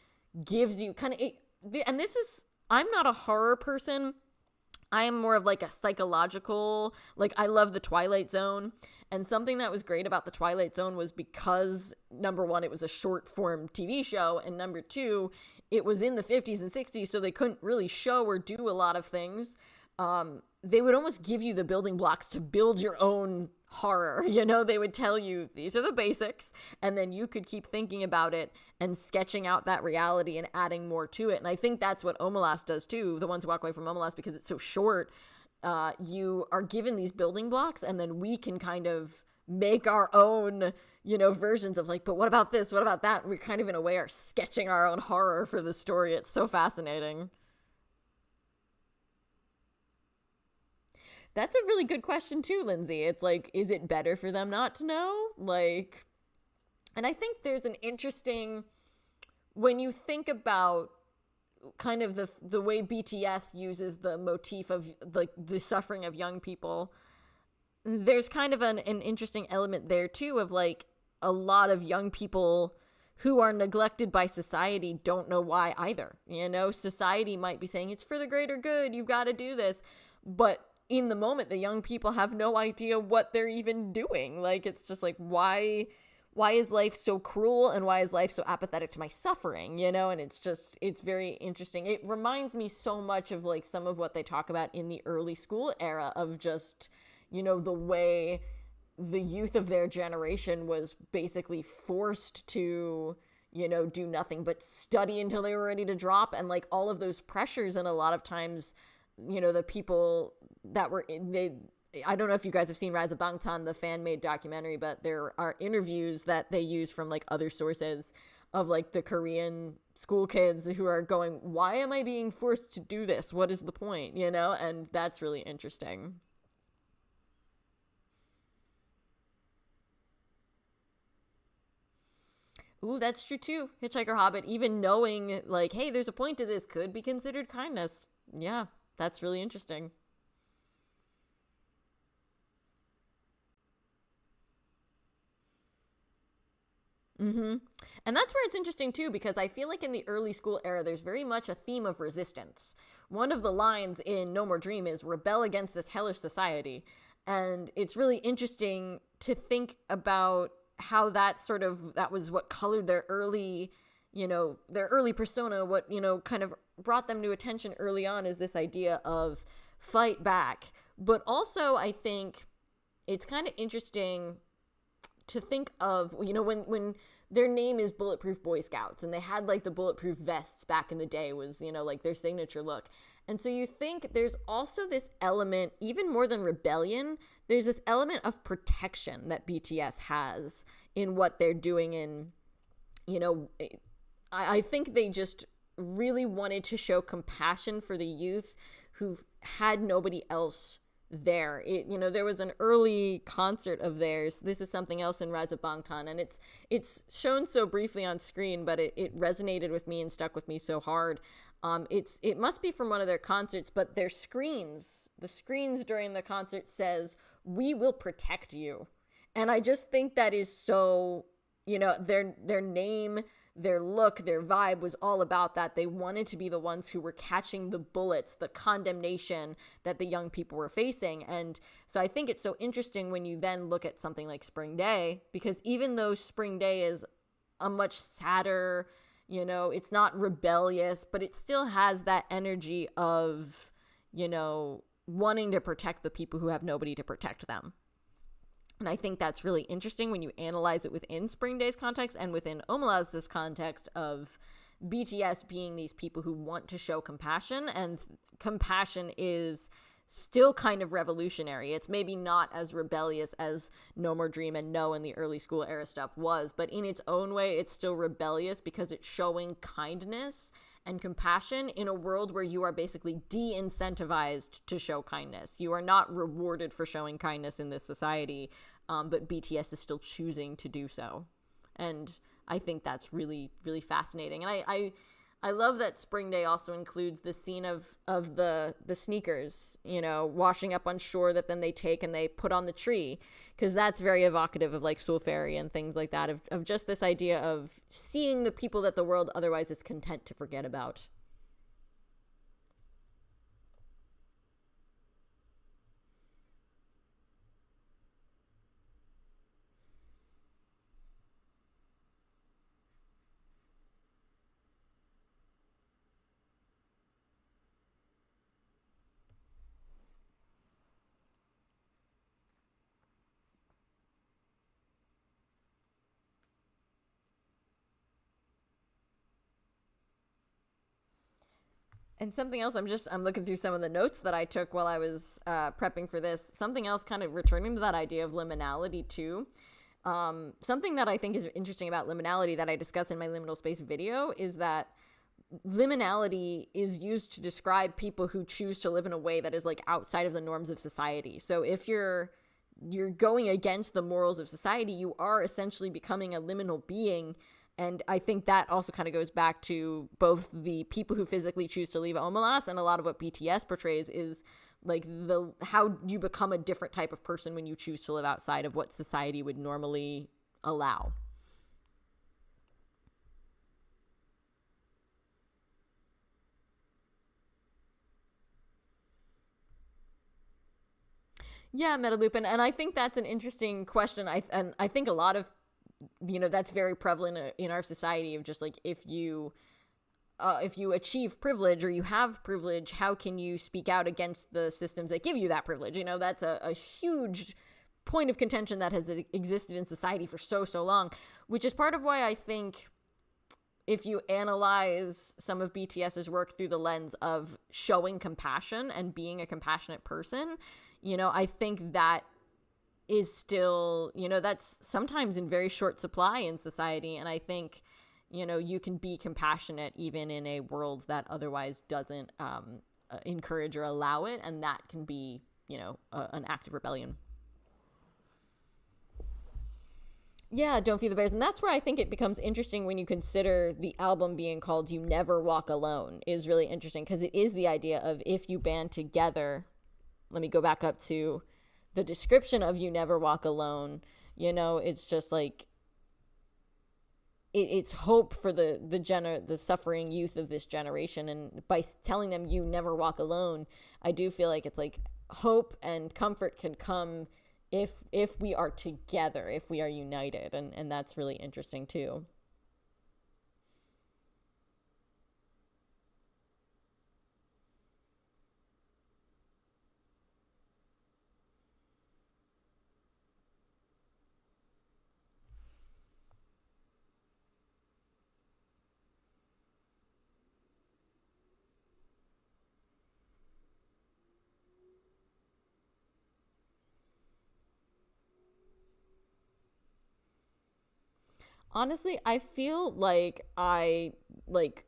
gives you kind of and this is, I'm not a horror person. I am more of like a psychological, like, I love the Twilight Zone. And something that was great about the Twilight Zone was because, number one, it was a short form TV show. And number two, it was in the 50s and 60s, so they couldn't really show or do a lot of things. They would almost give you the building blocks to build your own horror. They would tell you, these are the basics, and then you could keep thinking about it and sketching out that reality and adding more to it. And I think that's what Omelas does too. The ones who walk away from Omelas, because it's so short, you are given these building blocks, and then we can kind of make our own, versions of like, but what about this? What about that? We kind of, in a way, are sketching our own horror for the story. It's so fascinating. That's a really good question too, Lindsay. It's like, is it better for them not to know? Like, and I think there's an interesting, when you think about kind of the way BTS uses the motif of like the suffering of young people, there's kind of an interesting element there too, of like, a lot of young people who are neglected by society don't know why either. Society might be saying it's for the greater good, you've got to do this, but in the moment, the young people have no idea what they're even doing. Like, it's just like, why is life so cruel, and why is life so apathetic to my suffering, And it's very interesting. It reminds me so much of like some of what they talk about in the early school era, of just, the way the youth of their generation was basically forced to, do nothing but study until they were ready to drop, and like all of those pressures. And a lot of times, the people that were I don't know if you guys have seen Rise of Bangtan, the fan-made documentary, but there are interviews that they use from like other sources of like the Korean school kids who are going, why am I being forced to do this? What is the point? And that's really interesting. Ooh, that's true too. Hitchhiker Hobbit, even knowing like, hey, there's a point to this, could be considered kindness. Yeah, that's really interesting. Mm-hmm. And that's where it's interesting too, because I feel like in the early school era, there's very much a theme of resistance. One of the lines in No More Dream is rebel against this hellish society. And it's really interesting to think about how that was what colored their early persona, what, kind of brought them to attention early on, is this idea of fight back. But also, I think it's kind of interesting to think of, when their name is Bulletproof Boy Scouts, and they had like the bulletproof vests back in the day, was, like their signature look. And so you think there's also this element, even more than rebellion, there's this element of protection that BTS has in what they're doing. In, I think they just really wanted to show compassion for the youth who had nobody else there. There was an early concert of theirs. This is something else in Rise of Bangtan, and it's shown so briefly on screen, but it resonated with me and stuck with me so hard. It must be from one of their concerts, but the screens during the concert says, "We will protect you," and I just think that is so, their name, their look, their vibe was all about that. They wanted to be the ones who were catching the bullets, the condemnation that the young people were facing. And so I think it's so interesting when you then look at something like Spring Day, because even though Spring Day is a much sadder, it's not rebellious, but it still has that energy of, wanting to protect the people who have nobody to protect them. And I think that's really interesting when you analyze it within Spring Day's context and within Omelas' context of BTS being these people who want to show compassion, and compassion is still kind of revolutionary. It's maybe not as rebellious as No More Dream and No in the early school era stuff was, but in its own way, it's still rebellious because it's showing kindness and compassion in a world where you are basically de-incentivized to show kindness. You are not rewarded for showing kindness in this society, but BTS is still choosing to do so. And I think that's really, really fascinating. And I love that Spring Day also includes the scene of the sneakers, washing up on shore that then they take and they put on the tree, because that's very evocative of like Soul Fairy and things like that, of just this idea of seeing the people that the world otherwise is content to forget about. And something else, I'm looking through some of the notes that I took while I was prepping for this. Something else kind of returning to that idea of liminality too. Something that I think is interesting about liminality that I discuss in my liminal space video is that liminality is used to describe people who choose to live in a way that is like outside of the norms of society. So if you're going against the morals of society, you are essentially becoming a liminal being. And I think that also kind of goes back to both the people who physically choose to leave Omelas, and a lot of what BTS portrays is like how you become a different type of person when you choose to live outside of what society would normally allow. Yeah, Metaloop, and I think that's an interesting question. I think a lot of, that's very prevalent in our society of just like, if you achieve privilege or you have privilege, how can you speak out against the systems that give you that privilege? That's a huge point of contention that has existed in society for so long, which is part of why I think if you analyze some of BTS's work through the lens of showing compassion and being a compassionate person, I think that is still, that's sometimes in very short supply in society. And I think, you can be compassionate even in a world that otherwise doesn't encourage or allow it. And that can be, an act of rebellion. Yeah, Don't Feed the Bears. And that's where I think it becomes interesting when you consider the album being called You Never Walk Alone is really interesting, because it is the idea of if you band together. Let me go back up to the description of You Never Walk Alone. It's just like, it's hope for the suffering youth of this generation. And by telling them you never walk alone, I do feel like it's like hope and comfort can come if we are together, if we are united. And that's really interesting too. Honestly, I feel like I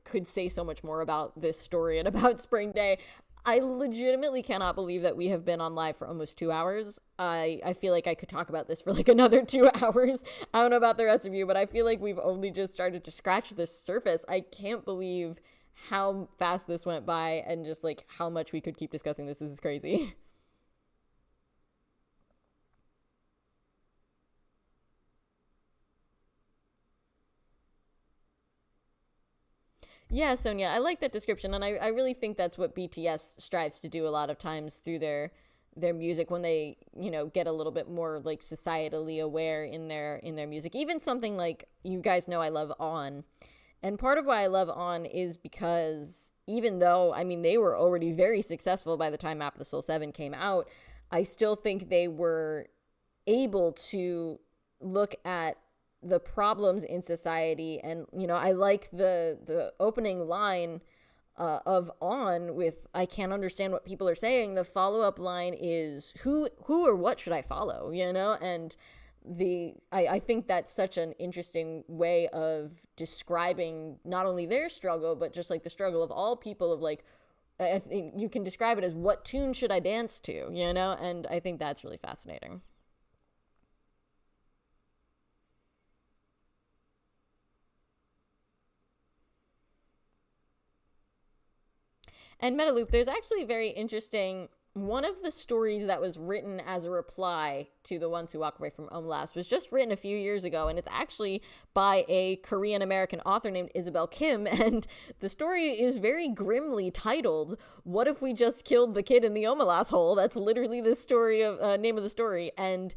could say so much more about this story and about Spring Day. I legitimately cannot believe that we have been on live for almost 2 hours. I feel like I could talk about this for like another 2 hours. I don't know about the rest of you, but I feel like we've only just started to scratch the surface. I can't believe how fast this went by and just like how much we could keep discussing this. This is crazy. Yeah, Sonia, I like that description, and I really think that's what BTS strives to do a lot of times through their music when they get a little bit more like societally aware in their music. Even something like you guys know I love On, and part of why I love On is because even though I mean they were already very successful by the time Map of the Soul 7 came out, I still think they were able to look at the problems in society. And I like the opening line of On with I can't understand what people are saying. The follow-up line is who or what should I follow, and I think that's such an interesting way of describing not only their struggle but just like the struggle of all people of like I think you can describe it as what tune should I dance to, and I think that's really fascinating. And Metaloop, there's actually very interesting. One of the stories that was written as a reply to The Ones Who Walk Away from Omelas was just written a few years ago, and it's actually by a Korean American author named Isabel Kim. And the story is very grimly titled, What If We Just Killed the Kid in the Omelas Hole? That's literally the story of name of the story. And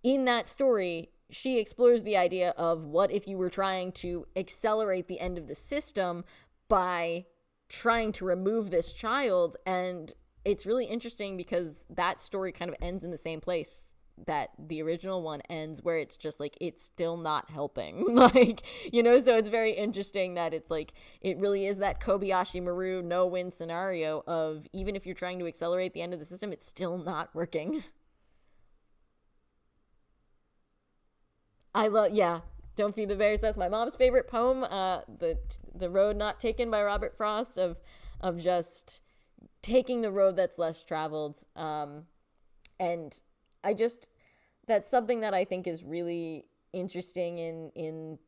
in that story, she explores the idea of what if you were trying to accelerate the end of the system by trying to remove this child. And it's really interesting because that story kind of ends in the same place that the original one ends, where it's just like it's still not helping. Like, so it's very interesting that it's like it really is that Kobayashi Maru no win scenario of even if you're trying to accelerate the end of the system, it's still not working. I love, yeah. Don't Feed the Bears. That's my mom's favorite poem. The Road Not Taken by Robert Frost of just taking the road that's less traveled. And I just that's something that I think is really interesting in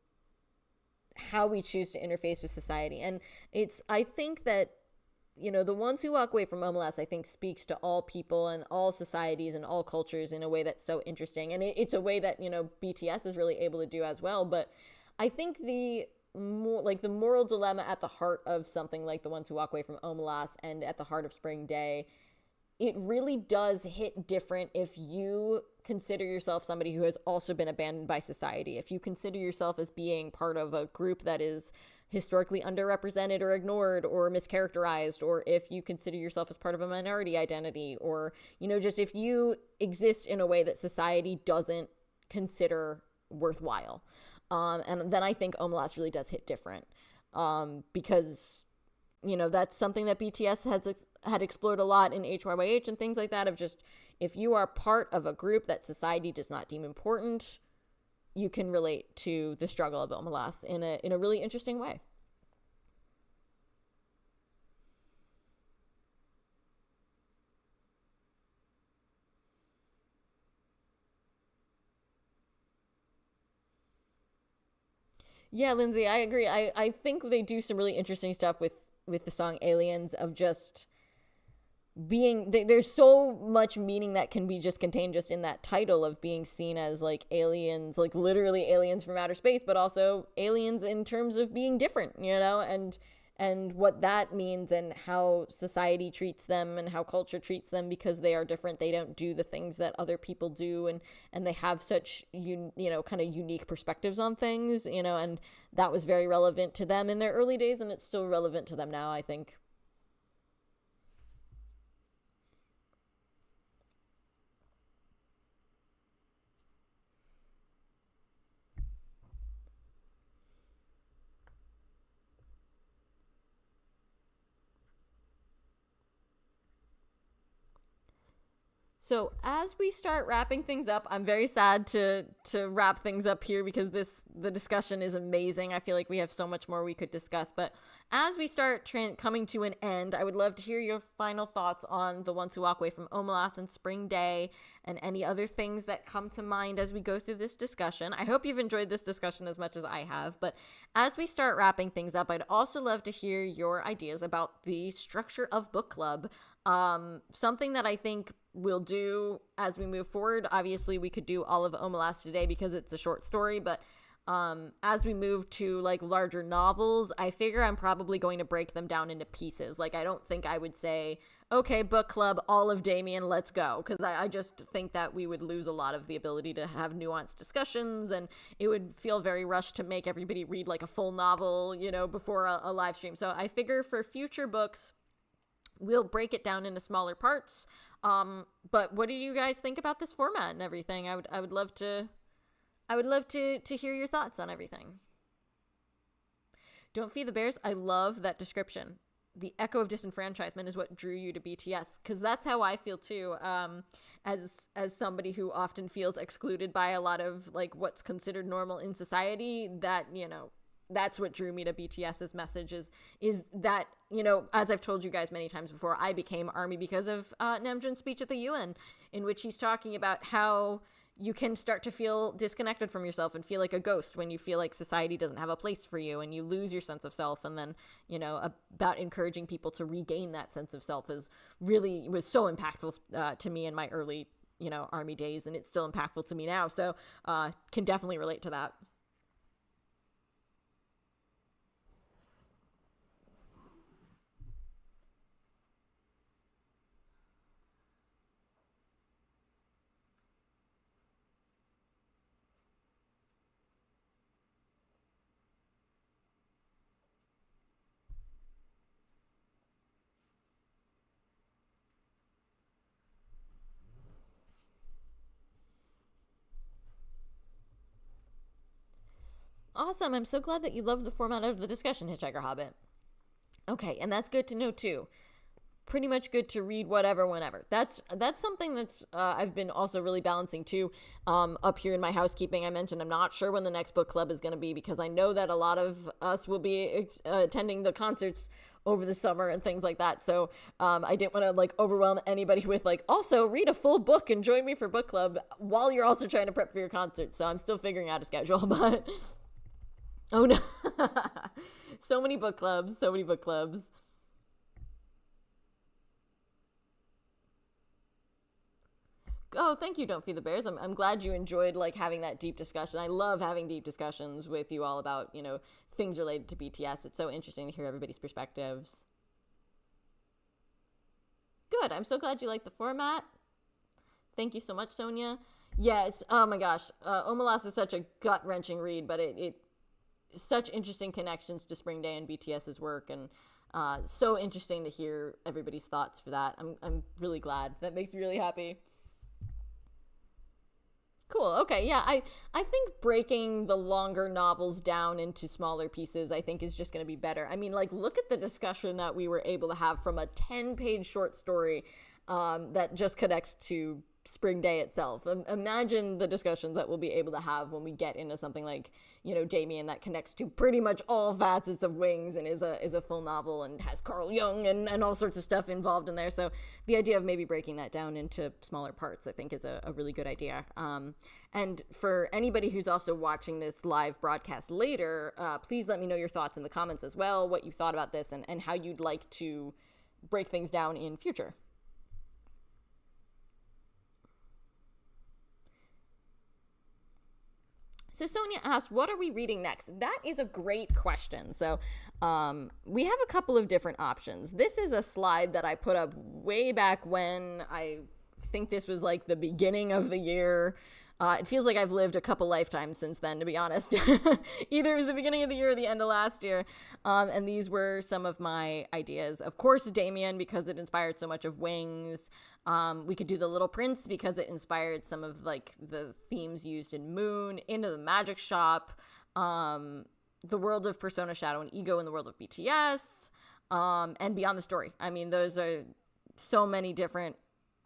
how we choose to interface with society. And it's I think that the ones who walk away from Omelas, I think, speaks to all people and all societies and all cultures in a way that's so interesting. And it's a way that, BTS is really able to do as well. But I think the moral dilemma at the heart of something like the ones who walk away from Omelas and at the heart of Spring Day, it really does hit different if you consider yourself somebody who has also been abandoned by society. If you consider yourself as being part of a group that is historically underrepresented or ignored or mischaracterized, or if you consider yourself as part of a minority identity, or, just if you exist in a way that society doesn't consider worthwhile. And then I think Omelas really does hit different because that's something that BTS had explored a lot in HYYH and things like that, of just if you are part of a group that society does not deem important, you can relate to the struggle of Omelas in a really interesting way. Yeah, Lindsay, I agree. I think they do some really interesting stuff with the song Aliens, of just there's so much meaning that can be just contained just in that title of being seen as like aliens, like literally aliens from outer space, but also aliens in terms of being different, and what that means and how society treats them and how culture treats them because they are different. They don't do the things that other people do, and they have such kind of unique perspectives on things, and that was very relevant to them in their early days, and it's still relevant to them now, I think. So as we start wrapping things up, I'm very sad to wrap things up here because the discussion is amazing. I feel like we have so much more we could discuss. But as we start coming to an end, I would love to hear your final thoughts on The Ones Who Walk Away from Omelas and Spring Day and any other things that come to mind as we go through this discussion. I hope you've enjoyed this discussion as much as I have. But as we start wrapping things up, I'd also love to hear your ideas about the structure of book club. Something that I think we'll do as we move forward. Obviously, we could do all of Omelas today because it's a short story, but as we move to like larger novels, I figure I'm probably going to break them down into pieces. Like, I don't think I would say, okay, book club, all of Damien, let's go. Because I just think that we would lose a lot of the ability to have nuanced discussions, and it would feel very rushed to make everybody read like a full novel, before a live stream. So I figure for future books, we'll break it down into smaller parts. But what do you guys think about this format and everything? I would love to hear your thoughts on everything. Don't feed the bears. I love that description. The echo of disenfranchisement is what drew you to BTS, because that's how I feel too. As somebody who often feels excluded by a lot of like what's considered normal in society, that that's what drew me to BTS's message is that, as I've told you guys many times before, I became ARMY because of Namjoon's speech at the UN, in which he's talking about how you can start to feel disconnected from yourself and feel like a ghost when you feel like society doesn't have a place for you and you lose your sense of self. And then, about encouraging people to regain that sense of self was so impactful to me in my early, ARMY days. And it's still impactful to me now. So can definitely relate to that. Awesome. I'm so glad that you love the format of the discussion, Hitchhiker Hobbit. Okay, and that's good to know too. Pretty much good to read whatever, whenever. That's something that's I've been also really balancing too. Up here in my housekeeping, I mentioned I'm not sure when the next book club is going to be because I know that a lot of us will be attending the concerts over the summer and things like that. So I didn't want to like overwhelm anybody with like, also read a full book and join me for book club while you're also trying to prep for your concert. So I'm still figuring out a schedule, but oh no. So many book clubs, so many book clubs. Oh, thank you, Don't Feed the Bears. I'm glad you enjoyed like having that deep discussion. I love having deep discussions with you all about, things related to BTS. It's so interesting to hear everybody's perspectives. Good. I'm so glad you like the format. Thank you so much, Sonia. Yes. Oh my gosh. Omelas is such a gut-wrenching read, but it such interesting connections to Spring Day and BTS's work, and so interesting to hear everybody's thoughts for that. I'm really glad. That makes me really happy. Cool. Okay. Yeah. I think breaking the longer novels down into smaller pieces, I think is just going to be better. I mean, like, look at the discussion that we were able to have from a 10-page short story that just connects to Spring Day itself. Imagine the discussions that we'll be able to have when we get into something like, Damien, that connects to pretty much all facets of Wings and is a full novel and has Carl Jung and all sorts of stuff involved in there. So the idea of maybe breaking that down into smaller parts, I think, is a really good idea. And for anybody who's also watching this live broadcast later, please let me know your thoughts in the comments as well, what you thought about this and how you'd like to break things down in future. So Sonia asked, what are we reading next? That is a great question. So we have a couple of different options. This is a slide that I put up way back when. I think this was like the beginning of the year. It feels like I've lived a couple lifetimes since then, to be honest. Either it was the beginning of the year or the end of last year. And these were some of my ideas. Of course, Damien, because it inspired so much of Wings. We could do The Little Prince because it inspired some of like the themes used in Moon, Into the Magic Shop, the world of Persona, Shadow, and Ego in the world of BTS, and Beyond the Story. I mean, those are so many different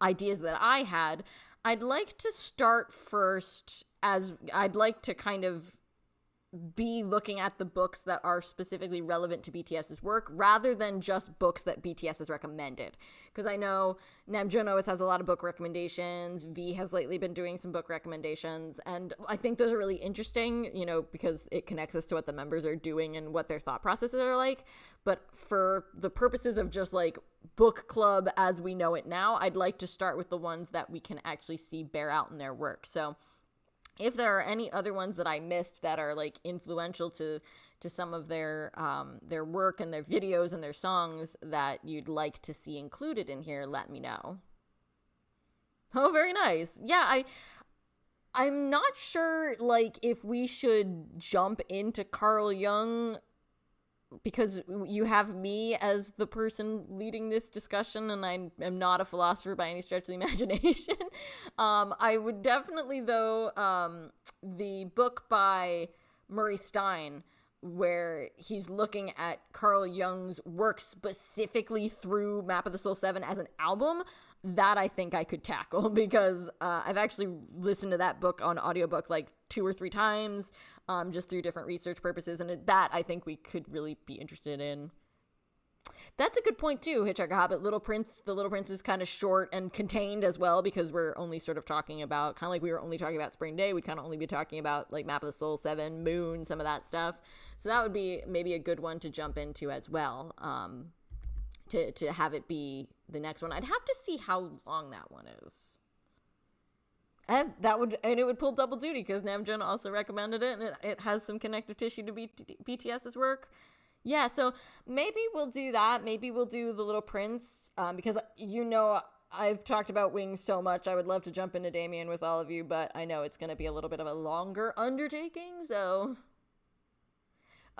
ideas that I had. I'd like to start first, as I'd like to kind of be looking at the books that are specifically relevant to BTS's work rather than just books that BTS has recommended. Because I know Namjoon always has a lot of book recommendations. V has lately been doing some book recommendations. And I think those are really interesting, you know, because it connects us to what the members are doing and what their thought processes are like. But for the purposes of just like book club as we know it now, I'd like to start with the ones that we can actually see bear out in their work. So if there are any other ones that I missed that are like influential to some of their work and their videos and their songs that you'd like to see included in here, let me know. Oh, very nice. Yeah, I'm not sure like if we should jump into Carl Jung, because you have me as the person leading this discussion, and I am not a philosopher by any stretch of the imagination. I would definitely, though, the book by Murray Stein, where he's looking at Carl Jung's work specifically through Map of the Soul 7 as an album, that I think I could tackle, because I've actually listened to that book on audiobook like 2 or 3 times, just through different research purposes, and that I think we could really be interested in. That's a good point too, Hitchhiker Hobbit. The Little Prince is kind of short and contained as well, because we're only sort of talking about, kind of like we were only talking about Spring Day, we'd kind of only be talking about like Map of the Soul 7, Moon, some of that stuff. So that would be maybe a good one to jump into as well, to have it be the next one. I'd have to see how long that one is. And it would pull double duty, because Namjoon also recommended it, and it has some connective tissue to BTS's work. Yeah, so maybe we'll do that. Maybe we'll do The Little Prince, because, you know, I've talked about Wings so much. I would love to jump into Damien with all of you, but I know it's going to be a little bit of a longer undertaking, so...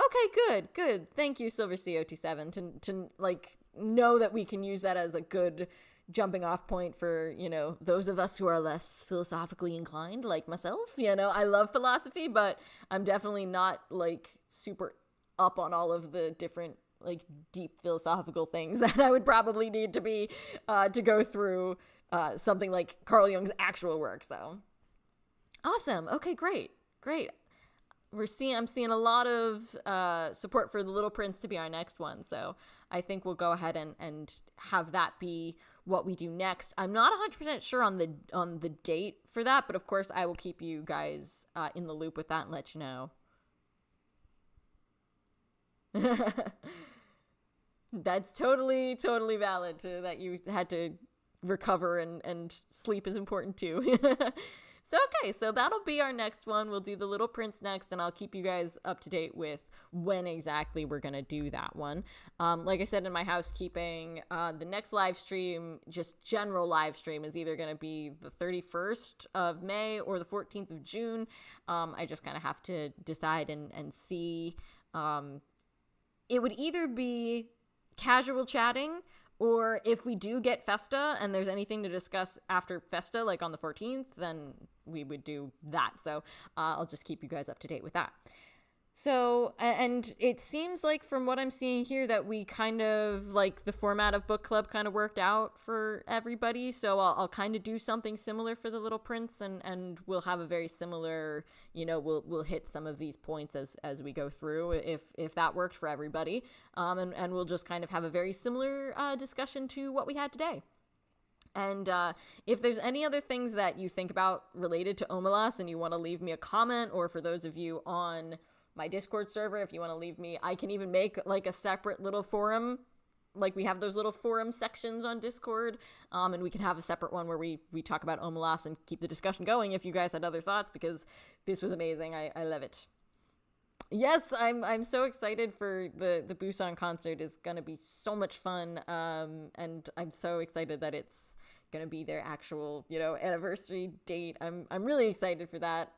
Okay, good. Thank you, Silver COT7, to like, know that we can use that as a good jumping off point for, you know, those of us who are less philosophically inclined, like myself. You know, I love philosophy, but I'm definitely not like super up on all of the different like deep philosophical things that I would probably need to be to go through something like Carl Jung's actual work. So awesome. Okay, great. I'm seeing a lot of support for The Little Prince to be our next one. So I think we'll go ahead and have that be what we do next. I'm not 100% sure on the date for that, but of course I will keep you guys in the loop with that and let you know. That's totally valid, that you had to recover, and sleep is important too. So, okay, so that'll be our next one. We'll do The Little Prince next, and I'll keep you guys up to date with when exactly we're going to do that one. Like I said in my housekeeping, the next live stream, just general live stream, is either going to be the 31st of May or the 14th of June. I just kind of have to decide and see. It would either be casual chatting, or if we do get Festa and there's anything to discuss after Festa, like on the 14th, then we would do that. So I'll just keep you guys up to date with that. So, and it seems like from what I'm seeing here that we kind of, like, the format of book club kind of worked out for everybody. So I'll kind of do something similar for The Little Prince, and we'll have a very similar, you know, we'll hit some of these points as we go through, if that worked for everybody. And we'll just kind of have a very similar discussion to what we had today. And if there's any other things that you think about related to Omelas and you want to leave me a comment, or for those of you on my Discord server, if you want to leave me, I can even make like a separate little forum. Like we have those little forum sections on Discord, and we can have a separate one where we talk about Omelas and keep the discussion going if you guys had other thoughts, because this was amazing. I love it. Yes, I'm so excited for the Busan concert. It's gonna be so much fun, and I'm so excited that it's gonna be their actual, you know, anniversary date. I'm really excited for that.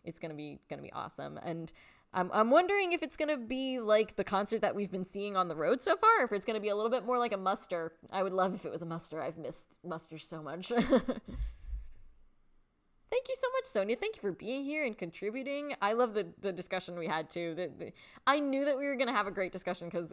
It's gonna be awesome, and I'm wondering if it's gonna be like the concert that we've been seeing on the road so far, or if it's gonna be a little bit more like a muster. I would love if it was a muster. I've missed musters so much. Thank you so much, Sonia. Thank you for being here and contributing. I love the discussion we had too. I knew that we were gonna have a great discussion because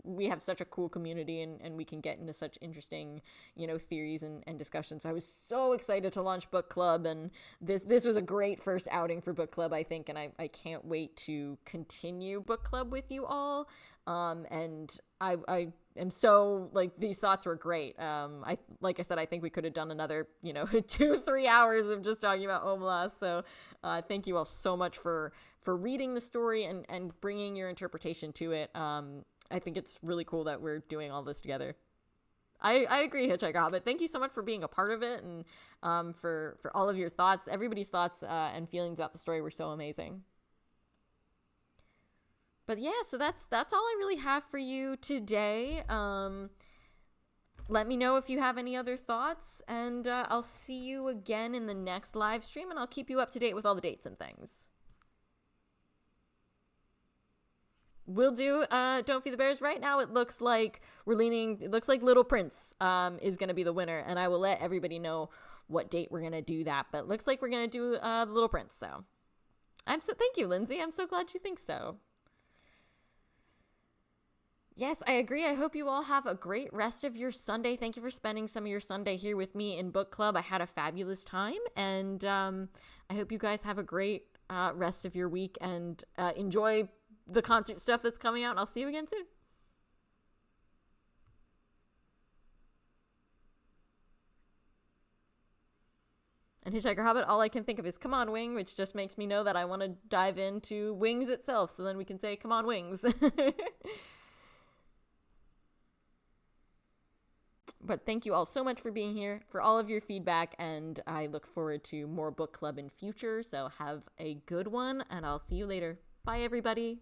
we have such a cool community and we can get into such interesting, theories and discussions. So I was so excited to launch book club, and this was a great first outing for book club, I think, and I can't wait to continue book club with you all. And I am so, like, these thoughts were great. Like I said, I think we could have done another, 2-3 hours of just talking about Omelas. So, thank you all so much for reading the story and bringing your interpretation to it. I think it's really cool that we're doing all this together. I agree, Hitchhiker Hobbit. Thank you so much for being a part of it, and for all of your thoughts. Everybody's thoughts and feelings about the story were so amazing. But yeah, so that's all I really have for you today. Let me know if you have any other thoughts, and I'll see you again in the next live stream, and I'll keep you up to date with all the dates and things. Will do. Don't Feed the Bears. Right now, it looks like it looks like Little Prince is going to be the winner, and I will let everybody know what date we're going to do that. But it looks like we're going to do Little Prince. So thank you, Lindsay. I'm so glad you think so. Yes, I agree. I hope you all have a great rest of your Sunday. Thank you for spending some of your Sunday here with me in book club. I had a fabulous time, and I hope you guys have a great rest of your week and enjoy the concert stuff that's coming out, and I'll see you again soon. And Hitchhiker Hobbit, all I can think of is "Come on, Wing," which just makes me know that I want to dive into Wings itself, so then we can say "Come on, Wings." But thank you all so much for being here, for all of your feedback, and I look forward to more book club in future. So have a good one, and I'll see you later. Bye, everybody.